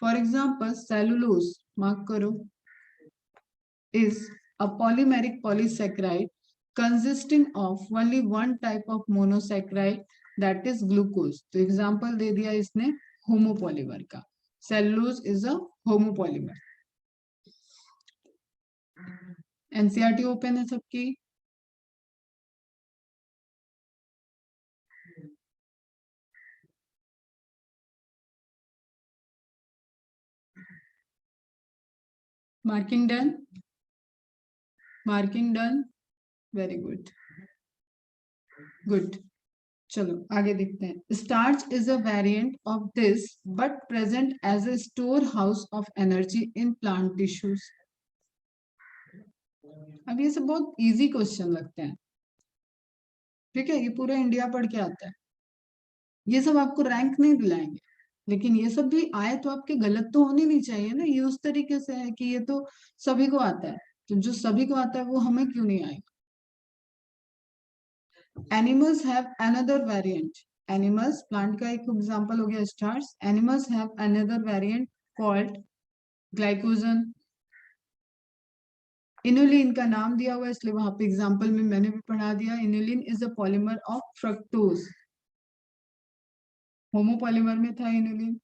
Speaker 1: For example, cellulose, mark karo, is a polymeric polysaccharide consisting of only one type of monosaccharide, that is glucose. तो example दे दिया इसने homopolymer का, cellulose is a homopolymer. NCERT open है सबकी, marking done, marking done, very good, good. चलो आगे देखते हैं। Starch is a variant of this but present as a store house of energy in plant tissues. अब ये सब बहुत इजी क्वेश्चन लगते हैं, ठीक है, ये पूरा इंडिया पढ़ के आता है, ये सब आपको रैंक नहीं दिलाएंगे, लेकिन ये सब भी आए तो आपके गलत तो होनी नहीं चाहिए ना, ये उस तरीके से है कि ये तो सभी को आता है, तो जो सभी को आता है वो हमें क्यों नहीं आएगा। Animals have another variant, animals plant का एक एग्जांपल हो गया stars, animals have another variant called glycogen. Inulin का नाम दिया हुआ है इसलिए वहां पे एग्जांपल में मैंने भी पढ़ा दिया, inulin is a polymer of fructose, homopolymer में था इनुलिन,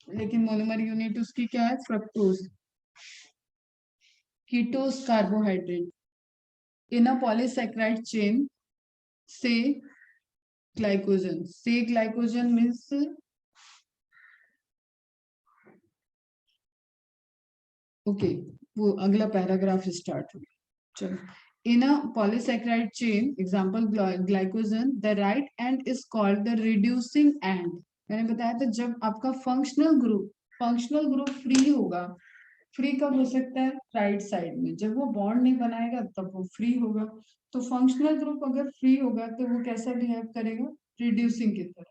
Speaker 1: लेकिन मोनोमर यूनिट उसकी क्या है, फ्रक्टोज। कीटोस कार्बोहाइड्रेट इन अ पॉलीसैकेराइड चेन से ग्लाइकोजन, से ग्लाइकोजन मीन्स ओके, वो अगला पैराग्राफ स्टार्ट हो गया। चलो, in a polysaccharide chain example glycogen, the right end is called the reducing end। मैंने बताया था जब आपका फंक्शनल ग्रुप फ्री होगा फ्री कब हो सकता है? राइट साइड में, जब वो बॉन्ड नहीं बनाएगा तब वो फ्री होगा। तो फंक्शनल ग्रुप अगर फ्री होगा तो वो कैसा बिहेव करेगा? रिड्यूसिंग की तरह।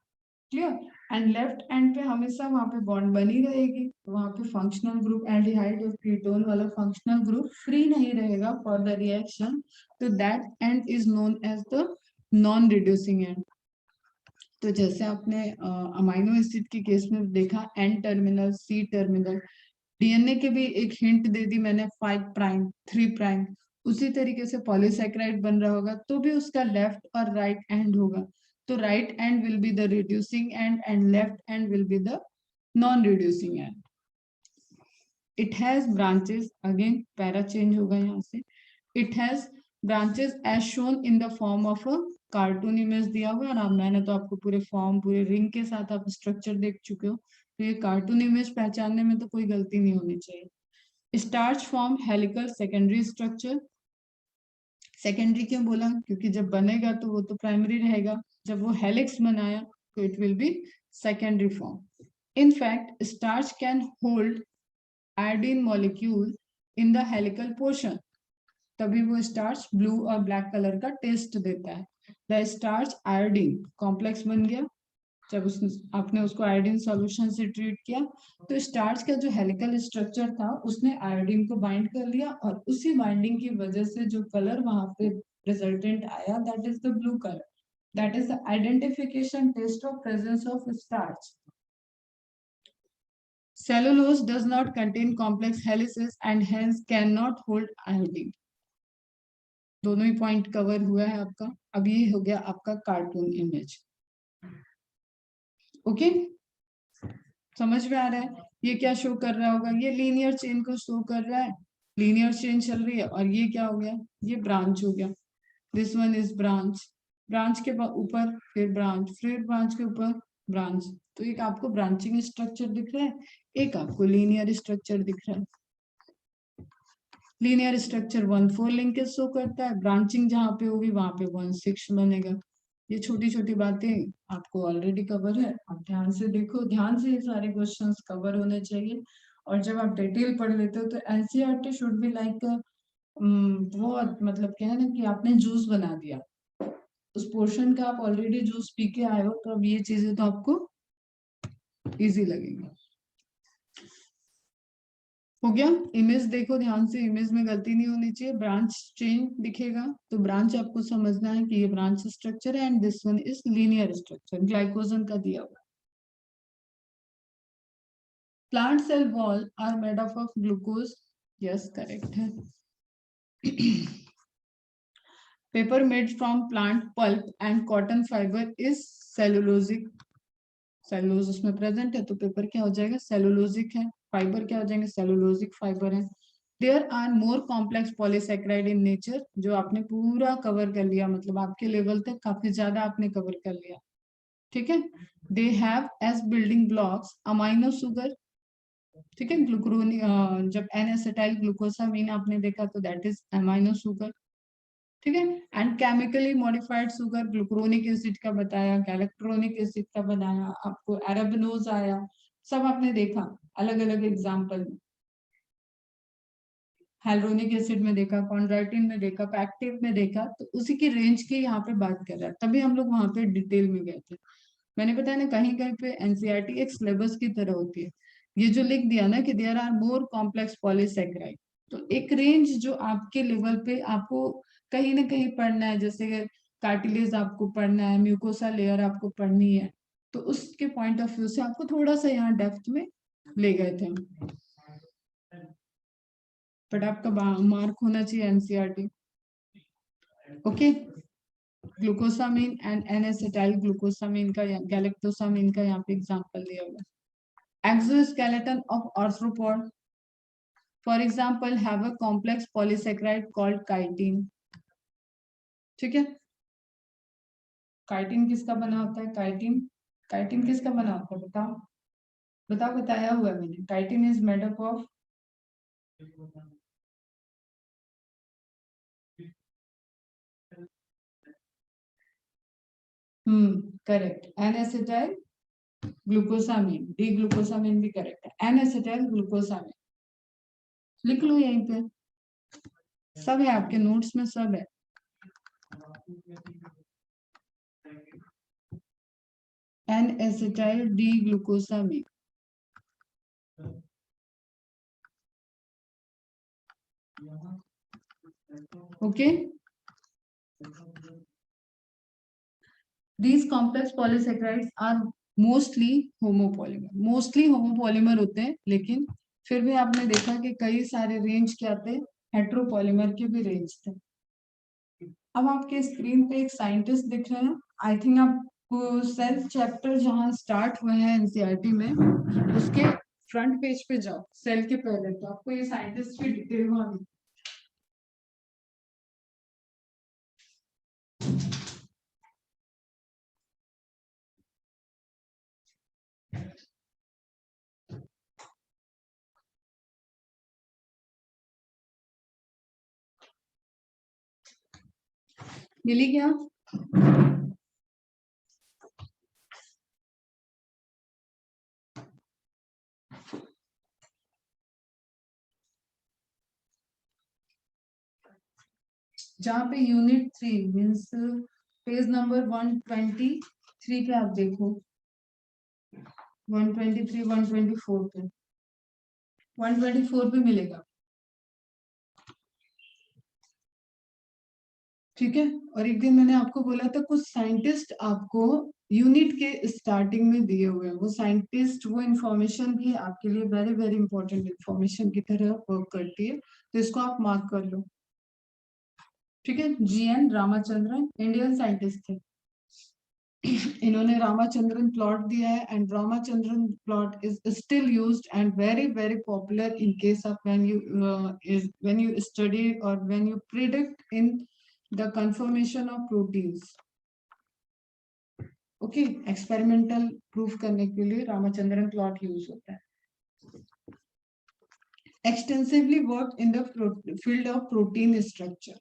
Speaker 1: क्लियर? एंड लेफ्ट एंड पे हमेशा वहां पे बॉन्ड बनी रहेगी, तो वहां पे फंक्शनल ग्रुप एल्डिहाइड और कीटोन वाला फंक्शनल ग्रुप फ्री नहीं रहेगा फॉर द रिएक्शन, तो that end is known as the non reducing end. तो जैसे आपने अमाइनो एसिड के केस में देखा N terminal, C terminal, DNA के भी एक हिंट दे दी मैंने, 5 प्राइम 3 प्राइम, उसी तरीके से पॉलीसैकेराइड बन रहा होगा तो भी उसका लेफ्ट और राइट एंड होगा। तो right end will be the reducing end and left end will be the non reducing end. It has branches, again para change होगा यहाँ से, it has branches as shown in the form of a cartoon image दिया हुआ है, और मैंने तो आपको पूरे फॉर्म पूरे रिंग के साथ आप स्ट्रक्चर देख चुके हो, तो ये कार्टून इमेज पहचानने में तो कोई गलती नहीं होनी चाहिए। Starch form helical secondary structure. Secondary क्यों बोला? क्योंकि जब बनेगा तो वो तो प्राइमरी रहेगा, जब वो हेलिक्स बनाया तो it will be secondary form. In fact starch can hold iodine molecule in the helical portion, तभी वो स्टार्च ब्लू और ब्लैक कलर का टेस्ट देता है। द स्टार्च आयोडीन कॉम्प्लेक्स बन गया, जब आपने उसको आयोडीन सॉल्यूशन से ट्रीट किया तो स्टार्च का जो हेलिकल स्ट्रक्चर था उसने आयोडीन को बाइंड कर लिया, और उसी बाइंडिंग की वजह से जो कलर वहां पे रिजल्टेंट आया that is the blue colour, that is the identification test of presence of starch. Cellulose does not contain complex helices and hence cannot hold iodine. दोनों ही पॉइंट कवर हुआ है आपका। अब ये हो गया आपका कार्टून इमेज। ओके, समझ में आ रहा है? ये क्या शो कर रहा होगा? ये लीनियर चेन को शो कर रहा है, लीनियर चेन चल रही है, और ये क्या हो गया? ये ब्रांच हो गया। This one is branch, branch के ऊपर फिर ब्रांच, फिर ब्रांच के ऊपर ब्रांच। तो एक आपको ब्रांचिंग स्ट्रक्चर दिख रहा है, एक आपको लीनियर स्ट्रक्चर दिख रहा है। लीनियर स्ट्रक्चर 1,4 लिंकेज शो करता है, ब्रांचिंग जहां पे होगी वहां पे 1,6 बनेगा। ये छोटी छोटी बातें आपको ऑलरेडी कवर है, आप ध्यान से देखो, ध्यान से ये सारे क्वेश्चंस कवर होने चाहिए। और जब आप डिटेल पढ़ लेते हो तो एनसीईआरटी शुड बी लाइक बहुत, मतलब क्या है ना कि आपने जूस बना दिया, उस पोर्शन का आप ऑलरेडी जूस पी के आए हो, तो अब ये चीजें तो आपको इजी लगेगी। हो गया? इमेज देखो ध्यान से, इमेज में गलती नहीं होनी चाहिए। ब्रांच चेन दिखेगा तो ब्रांच आपको समझना है कि ये ब्रांच स्ट्रक्चर है, and this one is linear structure, glycogen का दिया हुआ। Plant cell wall are made of glucose, yes correct है। Paper made from plant pulp and cotton fibre is cellulosic, cellulose उसमें प्रेजेंट है तो पेपर क्या हो जाएगा? सेलुलोजिक है। फाइबर क्या हो जाएंगे? सेलुलोजिक फाइबर है। There are more complex polysaccharide in nature, जो आपने पूरा कवर कर लिया, मतलब आपके लेवल तक काफी ज्यादा आपने कवर कर लिया, ठीक है। They have as building blocks amino sugar, ठीक है, ग्लूक्रोनी, जब एन एसिटाइल ग्लूकोसामीन आपने देखा तो दैट इज अमाइनो शुगर, ठीक है। And chemically modified sugar, glucuronic acid का बताया, गैलेक्ट्रॉनिक एसिड का बनाया, आपको एराबिनोज आया, सब आपने देखा अलग अलग एग्जाम्पल में। हाइड्रोनिक एसिड में देखा, कॉन्ड्राइटिन में देखा, पैक्टिव में देखा, तो उसी की रेंज की यहाँ पे बात कर रहा है, तभी हम लोग वहां पे डिटेल में गए थे। मैंने बताया ना, कहीं कहीं पे एनसीईआरटी एक सिलेबस की तरह होती है। ये जो लिख दिया ना कि there are more complex polysaccharide, तो एक रेंज जो आपके लेवल पे आपको कहीं ना कहीं पढ़ना है, जैसे कार्टिलेज आपको पढ़ना है, म्यूकोसा लेयर आपको पढ़नी है, तो उसके पॉइंट ऑफ व्यू से आपको थोड़ा सा यहाँ डेप्थ में ले गए थे। बट आपका मार्क होना चाहिए NCERT. Okay, glucosamine and N acetyl glucosamine का, गैलेक्टोसामीन का यहाँ पे एग्जांपल दिया हुआ है। Exoskeleton of arthropod, for example have a complex polysaccharide called chitin, ठीक है। काइटिन किसका बना होता है? काइटिन, काइटिन किसका बना होता है? बताओ बताओ, बताया हुआ है मैंने, chitin is made up of, correct, N acetyl glucosamine, D glucosamine भी करेक्ट है, एन एसिटाइल ग्लूकोसामीन। लिख लो यहीं पे, सब है आपके नोट्स में, सब है। N acetyl D glucosamine, okay. These complex polysaccharides are mostly homopolymers, mostly homopolymer होते हैं, लेकिन फिर भी आपने देखा कि कई सारे रेंज क्या थे, हेट्रोपॉलीमर के भी रेंज थे। अब आपके स्क्रीन पे एक साइंटिस्ट दिख रहे हैं, आई थिंक आपको सेल चैप्टर जहां स्टार्ट हुए हैं एनसीईआरटी में, उसके फ्रंट पेज पे जाओ, सेल के पहले, तो आपको ये साइंटिस्ट की डिटेल वहां मिलेगी। मिली क्या? जहाँ पे यूनिट 3 मीन्स पेज नंबर 123 पे आप देखो, 123 124 पे, 124 पे मिलेगा, ठीक है। और एक दिन मैंने आपको बोला था कुछ साइंटिस्ट आपको यूनिट के स्टार्टिंग में दिए हुए हैं, वो साइंटिस्ट वो इंफॉर्मेशन भी आपके लिए वेरी वेरी इंपॉर्टेंट इंफॉर्मेशन की तरह वर्क करती है, तो इसको आप मार्क कर लो, ठीक है। जीएन रामाचंद्रन इंडियन साइंटिस्ट थे, इन्होंने रामाचंद्रन प्लॉट दिया है, and Ramachandran plot is still used and very very popular in case of when you study और when you predict in the conformation of proteins, okay. Experimental proof करने के लिए रामाचंद्रन प्लॉट यूज होता है। Extensively work in the field of protein structure,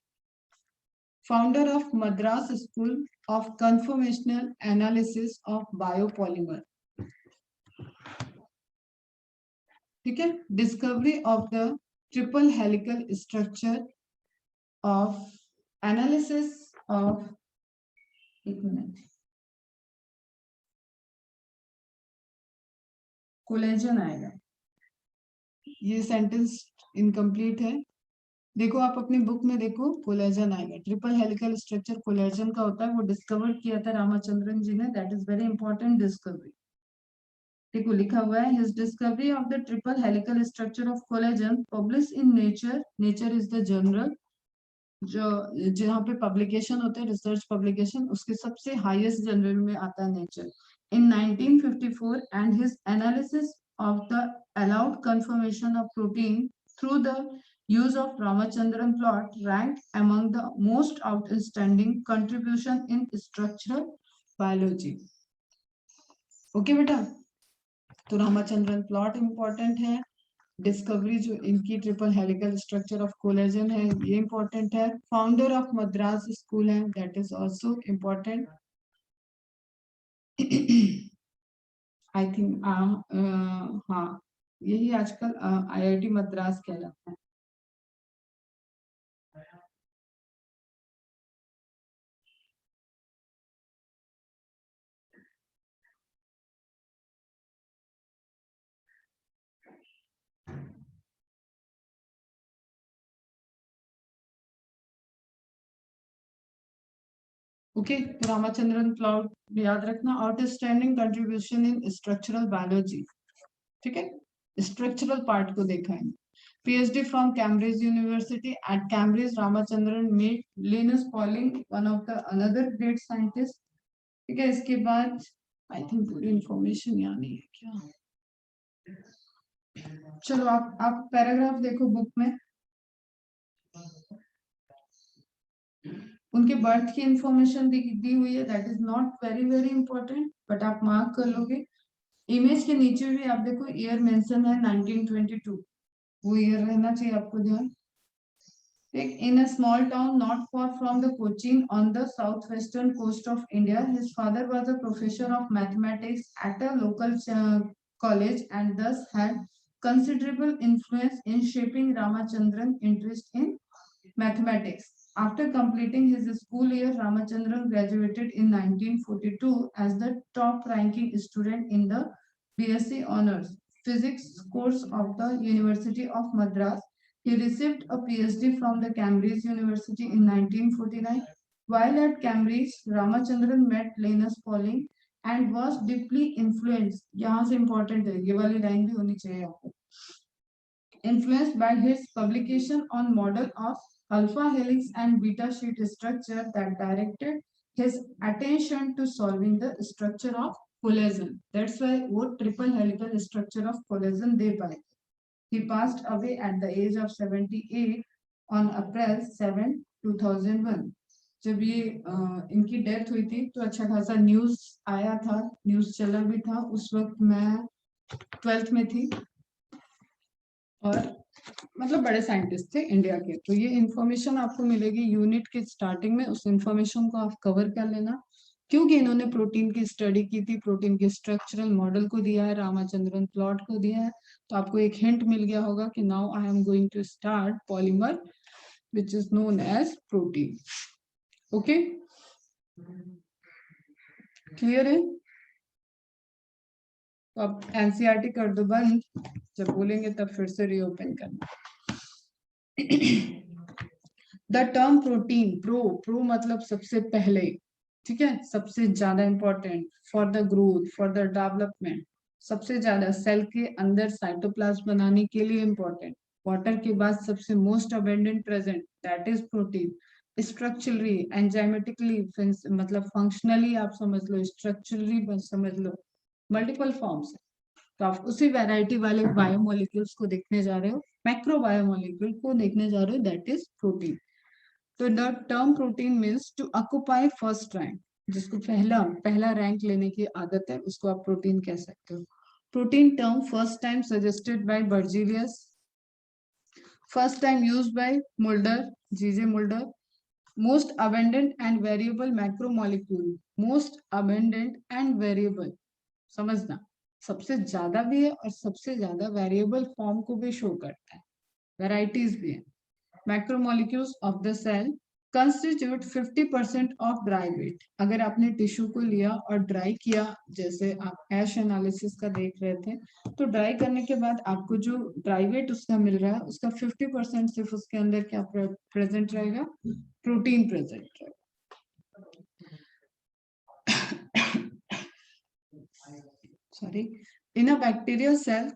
Speaker 1: founder of Madras School of Conformational Analysis of Biopolymer, ठीक है। Discovery of the triple helical structure of analysis of, एक minute, collagen आएगा, ये सेंटेंस इनकम्प्लीट है, देखो आप अपनी बुक में देखो, कोलेजन आएगा, ट्रिपल हेलिकल स्ट्रक्चर कोलेजन का होता है, वो डिस्कवर किया था रामाचंद्रन जी ने, that is very important discovery, देखो लिखा हुआ है, his discovery of the triple helical structure of collagen publish in nature, nature is the journal जो जहाँ पे पब्लिकेशन होते हैं, रिसर्च पब्लिकेशन, उसके सबसे हाईएस्ट जर्नल में आता है nature, in 1954, and his analysis of the allowed confirmation of protein through the use of Ramachandran plot ranked among the most outstanding contribution in structural biology, okay बेटा। तो Ramachandran plot important है, discovery जो इनकी triple helical structure of collagen है ये important है, founder of Madras school है, that is also important. I think हाँ, यही आजकल आईआईटी मद्रास कहलाता है। ओके, तो रामाचंद्रन प्लॉट याद रखना, outstanding contribution in structural biology, ठीक है, स्ट्रक्चरल पार्ट को देखा है। PhD from Cambridge University. At Cambridge, Ramachandran met Linus Pauling, one of the another great scientist. ठीक है, इसके बाद आई थिंक पूरी इंफॉर्मेशन यहाँ नहीं है क्या, चलो आप पैराग्राफ देखो बुक में, उनके बर्थ की इंफॉर्मेशन दी हुई है, that is not very very important, but आप मार्क कर लोगे। इमेज के नीचे भी आप देखो ईयर मेंशन है 1922, वो ईयर रहना चाहिए आपको ध्यान। In a small town not far from the Cochin on the southwestern coast of India, his father was a professor of mathematics at a local college and thus had considerable influence in shaping Ramachandran's interest in mathematics. After completing his school year, Ramachandran graduated in 1942 as the top-ranking student in the BSc Honours Physics course of the University of Madras. He received a PhD from the Cambridge University in 1949. While at Cambridge, Ramachandran met Linus Pauling and was deeply influenced. यहाँ से important है, ये वाली line भी होनी चाहिए आपको. Influenced by his publication on model of alpha helix and beta sheet structure that directed his attention to solving the structure of collagen. That's why वो triple helical structure of collagen दे पाए. He passed away at the age of 78 on April 7, 2001. जब ये इनकी death हुई थी तो अच्छा खासा न्यूज आया था, न्यूज चला भी था. उस वक्त मैं 12th में थी और मतलब बड़े साइंटिस्ट थे इंडिया के. तो ये इंफॉर्मेशन आपको मिलेगी यूनिट के स्टार्टिंग में. उस इंफॉर्मेशन को आप कवर कर लेना क्योंकि इन्होंने प्रोटीन की स्टडी की थी, प्रोटीन के स्ट्रक्चरल मॉडल को दिया है, रामाचंद्रन प्लॉट को दिया है. तो आपको एक हिंट मिल गया होगा कि now I am going to start polymer which is known as protein. Okay, clear है? तो अब एनसीईआरटी कर दो बंद, जब बोलेंगे तब फिर से रीओपन करना. द टर्म प्रोटीन, प्रो मतलब सबसे पहले, ठीक है, सबसे ज्यादा important for the growth, for the development, सबसे ज्यादा सेल के अंदर साइटोप्लाज्म बनाने के लिए इंपॉर्टेंट. वाटर के बाद सबसे most abundant present, that is protein. Structurally, enzymatically, मतलब फंक्शनली आप समझ लो, स्ट्रक्चरली समझ लो, मल्टीपल फॉर्म्स. तो आप उसी वैरायटी वाले बायोमोलिक्यूल्स को देखने जा रहे हो, मैक्रो बायोमोलिक्यूल को देखने जा रहे हो, दैट इज प्रोटीन. तो the term protein means to occupy first rank, जिसको पहला रैंक लेने की आदत है उसको आप प्रोटीन कह सकते हो. Protein term first time suggested by Berzelius, first time used by Mulder, GJ Mulder. Most abundant and variable macromolecule, most abundant and variable, समझना सबसे ज्यादा भी है और सबसे ज्यादा वेरिएबल फॉर्म को भी शो करता है, वैराइटीज भी है. Macromolecules of the cell constitute 50% of dry weight. अगर आपने टिश्यू को लिया और ड्राई किया, जैसे आप एश एनालिसिस का देख रहे थे, तो ड्राई करने के बाद आपको जो ड्राई वेट उसका मिल रहा है, उसका 50% सिर्फ उसके अंदर क्या प्रेजेंट रहेगा, प्रोटीन प्रेजेंट रहेगा. Sorry, in a bacterial cell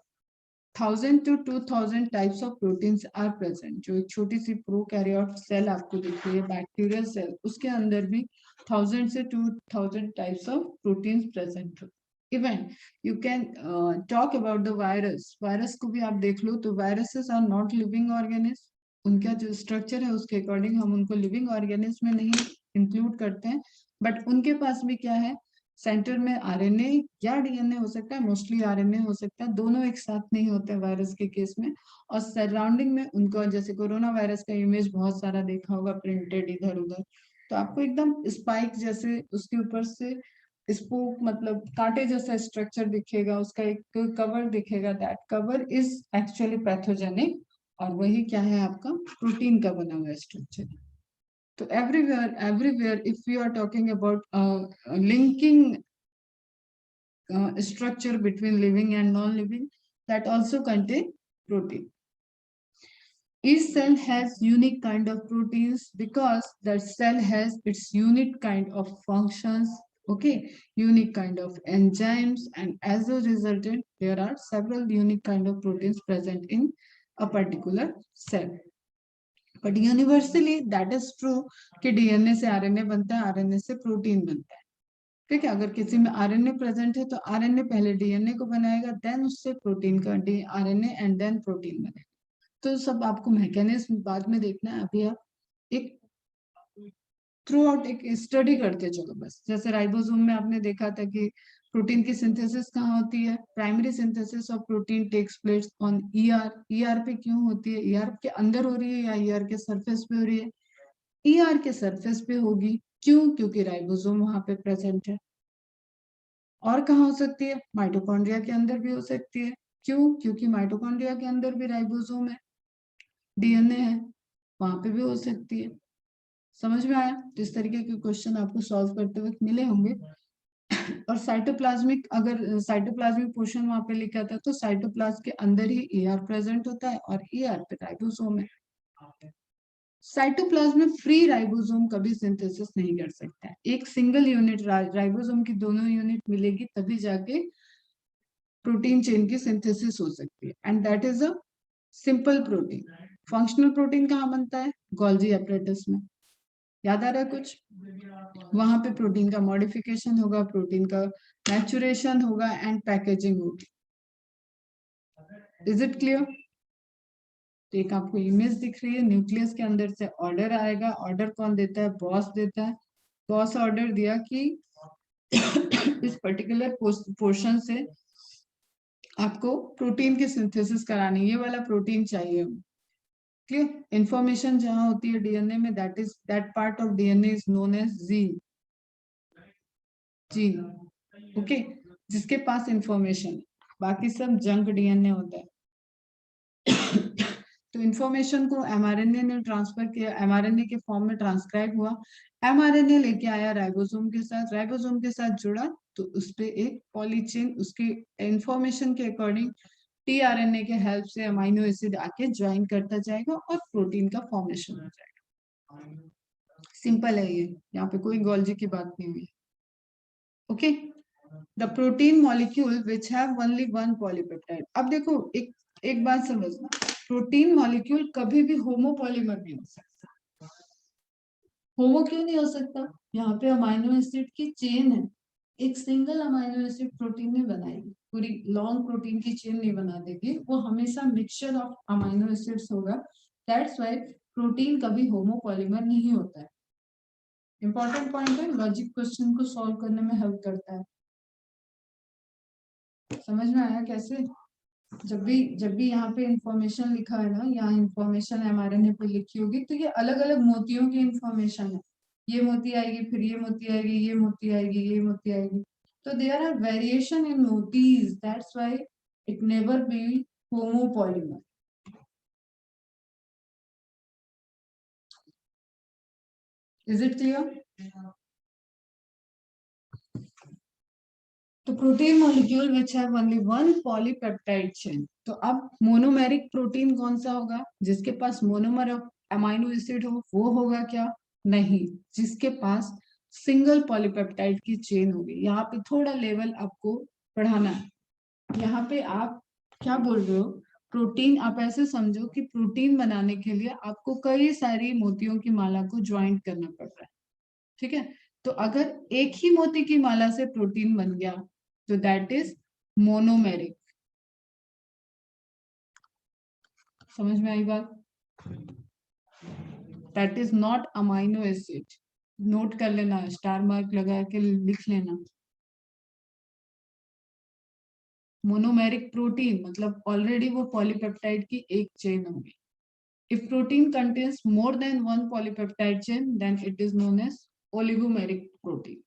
Speaker 1: 1000 to 2000 types of proteins are present. जो एक छोटी सी प्रोकैरियोट सेल आपको दिख रही है बैक्टीरियल सेल, उसके अंदर भी 1000 से 2000 types of proteins present. Even you can talk about the virus. Virus को भी आप देख लो तो viruses are not living organisms. उनका जो स्ट्रक्चर है उसके अकॉर्डिंग हम उनको लिविंग ऑर्गेनिज्म में नहीं इंक्लूड करते हैं, बट उनके पास भी क्या है, सेंटर में आरएनए या डीएनए हो सकता है, मोस्टली आरएनए हो सकता है, दोनों एक साथ नहीं होते वायरस के केस में. और सराउंडिंग में उनको, जैसे कोरोना वायरस का इमेज बहुत सारा देखा होगा प्रिंटेड इधर उधर, तो आपको एकदम स्पाइक जैसे उसके ऊपर से स्पूक मतलब कांटे जैसा स्ट्रक्चर दिखेगा, उसका एक कवर दिखेगा, that cover is actually pathogenic, और वही क्या है आपका प्रोटीन का बना हुआ structure. So everywhere, if we are talking about linking structure between living and non-living, that also contain protein. Each cell has unique kind of proteins because that cell has its unique kind of functions, okay, unique kind of enzymes, and as a resultant, there are several unique kind of proteins present in a particular cell. But universally that is true कि DNA से RNA बनता है, RNA से protein बनता है. ठीक है, अगर किसी में आरएनए प्रेजेंट है तो आरएनए पहले डीएनए को बनाएगा, देन उससे प्रोटीन का आरएनए एंड देन प्रोटीन बनेगा. तो सब आपको मैकेनिज्म बाद में देखना है, अभी आप एक थ्रू आउट एक स्टडी करते चलो बस. जैसे राइबोसोम में आपने देखा था कि प्रोटीन की सिंथेसिस कहाँ होती है, primary synthesis of protein takes place on ER. ER पे क्यों होती है, ईआर के अंदर हो रही है या ईआर के सरफेस पे हो रही है, ईआर के सरफेस पे होगी. क्यों, क्योंकि राइबोसोम वहां पे प्रेजेंट है. और कहाँ हो सकती है, माइटोकॉन्ड्रिया के अंदर भी हो सकती है. क्यों? क्योंकि माइटोकॉन्ड्रिया के अंदर भी राइबोसोम है, डीएनए है, वहां पे भी हो सकती है। समझ में आया? तो इस तरीके के क्वेश्चन आपको सॉल्व करते वक्त मिले होंगे। और साइटोप्लाज्मिक, अगर साइटोप्लाज्मिक पोर्शन वहां पे लिखा था तो साइटोप्लाज्म के अंदर ही एआर प्रेजेंट होता है और एआर पे राइबोसोम है। साइटोप्लाज्म में फ्री राइबोसोम कभी सिंथेसिस नहीं कर सकता है। एक सिंगल यूनिट राइबोसोम की दोनों यूनिट मिलेगी तभी जाके प्रोटीन चेन की सिंथेसिस हो सकती है, and that is a simple protein. Functional protein कहाँ बनता है? गोल्जी एपरेटस में। याद आ रहा है कुछ? वहां पे प्रोटीन का मॉडिफिकेशन होगा, प्रोटीन का मैचुरेशन होगा एंड पैकेजिंग होगी। Is it clear? तो एक आपको इमेज दिख रही है, न्यूक्लियस के अंदर से ऑर्डर आएगा। ऑर्डर कौन देता है? बॉस देता है। बॉस ऑर्डर दिया कि इस पर्टिकुलर पोर्शन से आपको प्रोटीन की सिंथेसिस करानी, ये वाला प्रोटीन चाहिए। क्लियर? इंफॉर्मेशन जहां होती है डीएनए में, that part of DNA is known as gene. Gene, okay, जिसके पास इंफॉर्मेशन, बाकी सब जंक डीएनए होता है। तो इंफॉर्मेशन को एमआरएनए ने ट्रांसफर किया, एमआरएनए के फॉर्म में ट्रांसक्राइब हुआ, एमआरएनए लेके आया राइबोसोम के साथ, राइबोसोम के साथ जुड़ा तो उस पे एक पॉलीचेन उसके इंफॉर्मेशन के अकॉर्डिंग टीआरएनए के हेल्प से अमाइनो एसिड आके ज्वाइन करता जाएगा और प्रोटीन का फॉर्मेशन हो जाएगा। सिंपल है ये, यहाँ पे कोई गोल्जी की बात नहीं हुई। Okay, the protein molecule which have only one polypeptide. अब देखो एक बात समझना, प्रोटीन मॉलिक्यूल कभी भी होमोपॉलीमर नहीं हो सकता। होमो क्यों नहीं हो सकता? यहाँ पे अमाइनो एसिड की चेन है, एक सिंगल अमाइनो एसिड प्रोटीन नहीं बनाएगी, पूरी लॉन्ग प्रोटीन की चेन नहीं बना देगी, वो हमेशा मिक्सचर ऑफ अमाइनो एसिड्स होगा। दैट्स व्हाई प्रोटीन कभी होमोपॉलीमर नहीं होता है। इंपॉर्टेंट पॉइंट है, लॉजिक क्वेश्चन को सॉल्व करने में हेल्प करता है। समझ में आया कैसे? जब भी यहाँ पे इंफॉर्मेशन लिखा है ना, यहाँ इंफॉर्मेशन एमआरएनए पे लिखी होगी तो ये अलग अलग मोतियों की इंफॉर्मेशन है। ये मोती आएगी, फिर ये मोती आएगी, ये मोती आएगी, ये मोती आएगी। तो there are variation in motifs, that's why it never be homopolymer. Is it clear? तो protein molecule which have only one polypeptide chain. तो अब मोनोमेरिक प्रोटीन कौन सा होगा? जिसके पास मोनोमर ऑफ अमाइनो एसिड हो, वो होगा क्या? नहीं, जिसके पास सिंगल पॉलीपेप्टाइड की चेन होगी। यहाँ पे थोड़ा लेवल आपको पढ़ाना है। यहाँ पे आप क्या बोल रहे हो? प्रोटीन, आप ऐसे समझो कि प्रोटीन बनाने के लिए आपको कई सारी मोतियों की माला को ज्वाइंट करना पड़ रहा है। ठीक है, तो अगर एक ही मोती की माला से प्रोटीन बन गया तो दैट इज मोनोमेरिक। समझ में आई बात? That is not amino acid. Note कर लेना, स्टार मार्क लगा के लिख लेना। मोनोमेरिक प्रोटीन मतलब ऑलरेडी वो पॉलीपेप्टाइड की एक चेन होगी। If protein contains more than one polypeptide chain then it is known as oligomeric protein.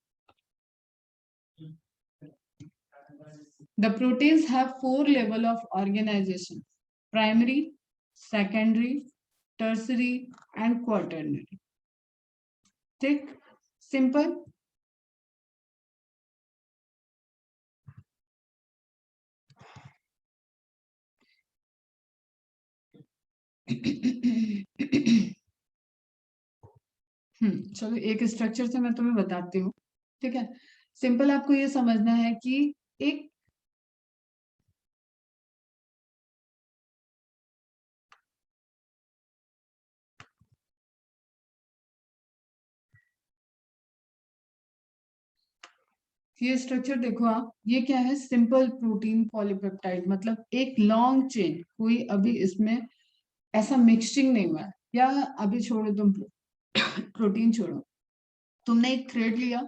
Speaker 1: The proteins have four level of organization: primary, secondary, tertiary and quaternary. ठीक, simple. चलो एक structure से मैं तुम्हें बताती हूँ। ठीक है, सिंपल आपको ये समझना है कि एक ये स्ट्रक्चर देखो आप, ये क्या है? सिंपल प्रोटीन पॉलीपेप्टाइड, मतलब एक लॉन्ग चेन, कोई अभी इसमें ऐसा मिक्सिंग नहीं हुआ है। या अभी छोड़ो तुम, प्रोटीन छोड़ो, तुमने एक थ्रेड लिया,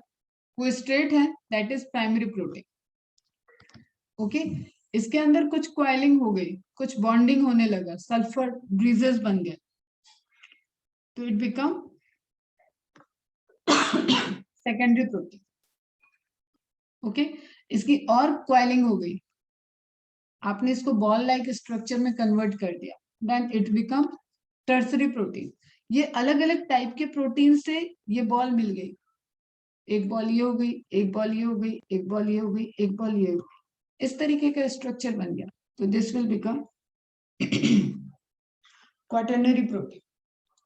Speaker 1: वो स्ट्रेट है, that is primary protein. Okay, इसके अंदर कुछ क्वाइलिंग हो गई, कुछ बॉन्डिंग होने लगा, सल्फर ब्रीजेस बन गए, तो it become secondary protein. Okay, इसकी और क्वाइलिंग हो गई, आपने इसको बॉल लाइक स्ट्रक्चर में कन्वर्ट कर दिया, then it become tertiary protein. ये अलग अलग टाइप के प्रोटीन से ये बॉल मिल गई, एक बॉल ये हो गई, एक बॉल ये हो गई, एक बॉल ये हो गई, एक बॉल ये हो गई, इस तरीके का स्ट्रक्चर बन गया। तो this will become quaternary protein.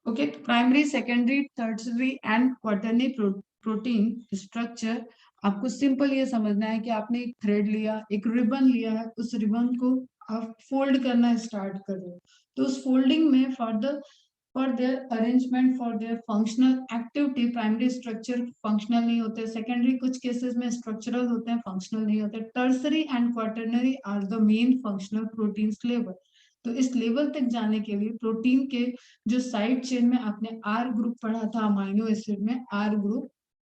Speaker 1: Okay, primary, secondary, tertiary and quaternary protein structure. आपको सिंपल ये समझना है कि आपने एक थ्रेड लिया, एक रिबन लिया है, उस रिबन को आप फोल्ड करना स्टार्ट कर रहे हो, तो उस फोल्डिंग में for their arrangement, for their functional activity, primary structure functional नहीं होते, सेकेंडरी कुछ केसेस में स्ट्रक्चरल होते हैं, फंक्शनल नहीं होते, tertiary and quaternary are the main functional proteins level. तो इस लेवल तक जाने के लिए प्रोटीन के जो साइड चेन में आपने आर ग्रुप पढ़ा था अमाइनो एसिड में, आर ग्रुप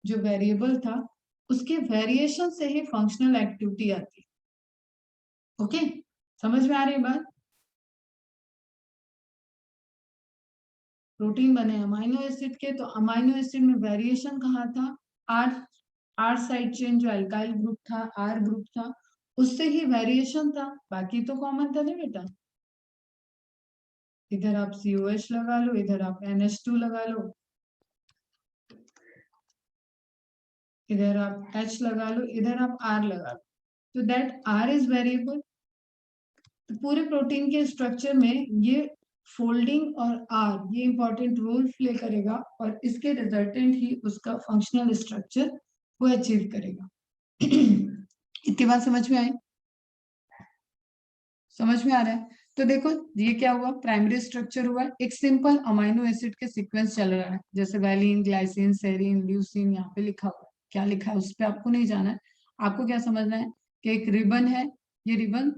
Speaker 1: जो वेरिएबल था, उसके वेरिएशन से ही फंक्शनल एक्टिविटी आती है। ओके, समझ में आ रही बात? प्रोटीन बने अमाइनो एसिड के, तो अमाइनो एसिड में वेरिएशन कहाँ था? आर, आर साइड चेन जो अल्काइल ग्रुप था, आर ग्रुप था, उससे ही वेरिएशन था, बाकी तो कॉमन था ना बेटा। इधर आप COH लगा लो, इधर आप NH2 लगा लो, इधर आप H लगा लो, इधर आप R लगा लो, तो दैट R इज वेरिएबल। तो पूरे प्रोटीन के स्ट्रक्चर में ये फोल्डिंग और R ये इंपॉर्टेंट रोल प्ले करेगा, और इसके रिजल्टेंट ही उसका फंक्शनल स्ट्रक्चर वो अचीव करेगा। इतनी बात समझ में आई? समझ में आ रहा है? तो देखो ये क्या हुआ, प्राइमरी स्ट्रक्चर हुआ, एक सिंपल अमाइनो एसिड के सीक्वेंस चल रहा है, जैसे वैलिन, ग्लाइसिन, सेरीन, ल्यूसीन, यहाँ पे लिखा हुआ है, क्या लिखा है उस पर आपको नहीं जाना है। आपको क्या समझना है कि एक रिबन है, ये रिबन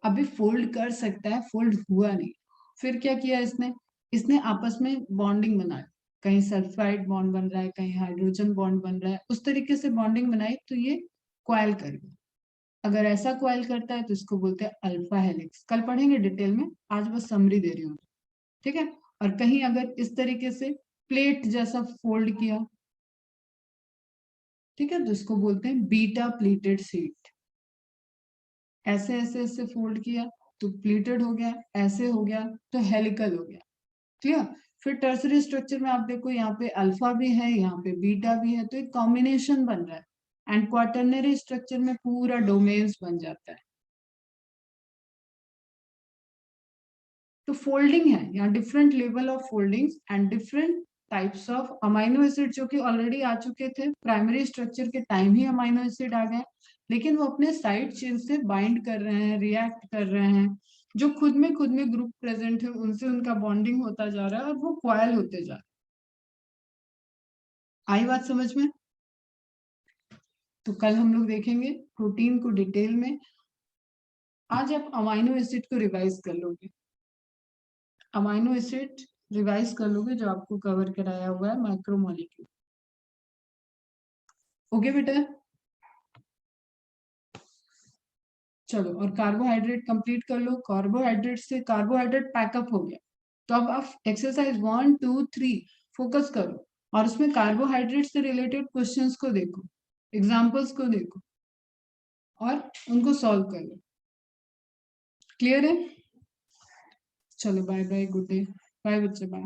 Speaker 1: अभी फोल्ड कर सकता है, फोल्ड हुआ नहीं, फिर क्या किया इसने, इसने आपस में बॉन्डिंग बनाई, कहीं सल्फाइड बॉन्ड बन रहा है, कहीं हाइड्रोजन बॉन्ड बन रहा है, उस तरीके से बॉन्डिंग बनाई, तो ये क्वाइल कर गया। अगर ऐसा क्वाइल करता है तो इसको बोलते हैं अल्फा हेलिक्स। कल पढ़ेंगे डिटेल में, आज बस समरी दे रही हूँ, ठीक है। और कहीं अगर इस तरीके से प्लेट जैसा फोल्ड किया, ठीक है, तो इसको बोलते हैं बीटा प्लीटेड शीट। ऐसे ऐसे ऐसे फोल्ड किया तो प्लीटेड हो गया, ऐसे हो गया तो हेलिकल हो गया। क्लियर? फिर टर्सरी स्ट्रक्चर में आप देखो, यहाँ पे अल्फा भी है, यहाँ पे बीटा भी है, तो एक कॉम्बिनेशन बन रहा है। एंड क्वाटर्नरी स्ट्रक्चर में पूरा डोमेन्स बन जाता है। तो फोल्डिंग है यहाँ, different level of foldings and different types of amino acid, जो कि ऑलरेडी आ चुके थे प्राइमरी स्ट्रक्चर के टाइम ही, अमाइनो एसिड आ गए, लेकिन वो अपने साइड चेन से बाइंड कर रहे हैं, रिएक्ट कर रहे हैं, जो खुद में ग्रुप प्रेजेंट है उनसे उनका बॉन्डिंग होता जा रहा है, और वो क्वाइल होते जा रहे हैं। आई बात समझ में? तो कल हम लोग देखेंगे प्रोटीन को डिटेल में। आज आप अमाइनो एसिड को रिवाइज कर लोगे, अमाइनो एसिड रिवाइज कर लोगे जो आपको कवर कराया हुआ है, माइक्रोमोलिक्यूल। ओके बेटा, चलो, और कार्बोहाइड्रेट कंप्लीट कर लो। कार्बोहाइड्रेट से कार्बोहाइड्रेट पैकअप हो गया, तो अब आप एक्सरसाइज 1, 2, 3 फोकस करो, और उसमें कार्बोहाइड्रेट से रिलेटेड क्वेश्चंस को देखो, एग्जांपल्स को देखो, और उनको सॉल्व करो। क्लियर है? चलो bye bye, good day, bye बच्चे, बाय।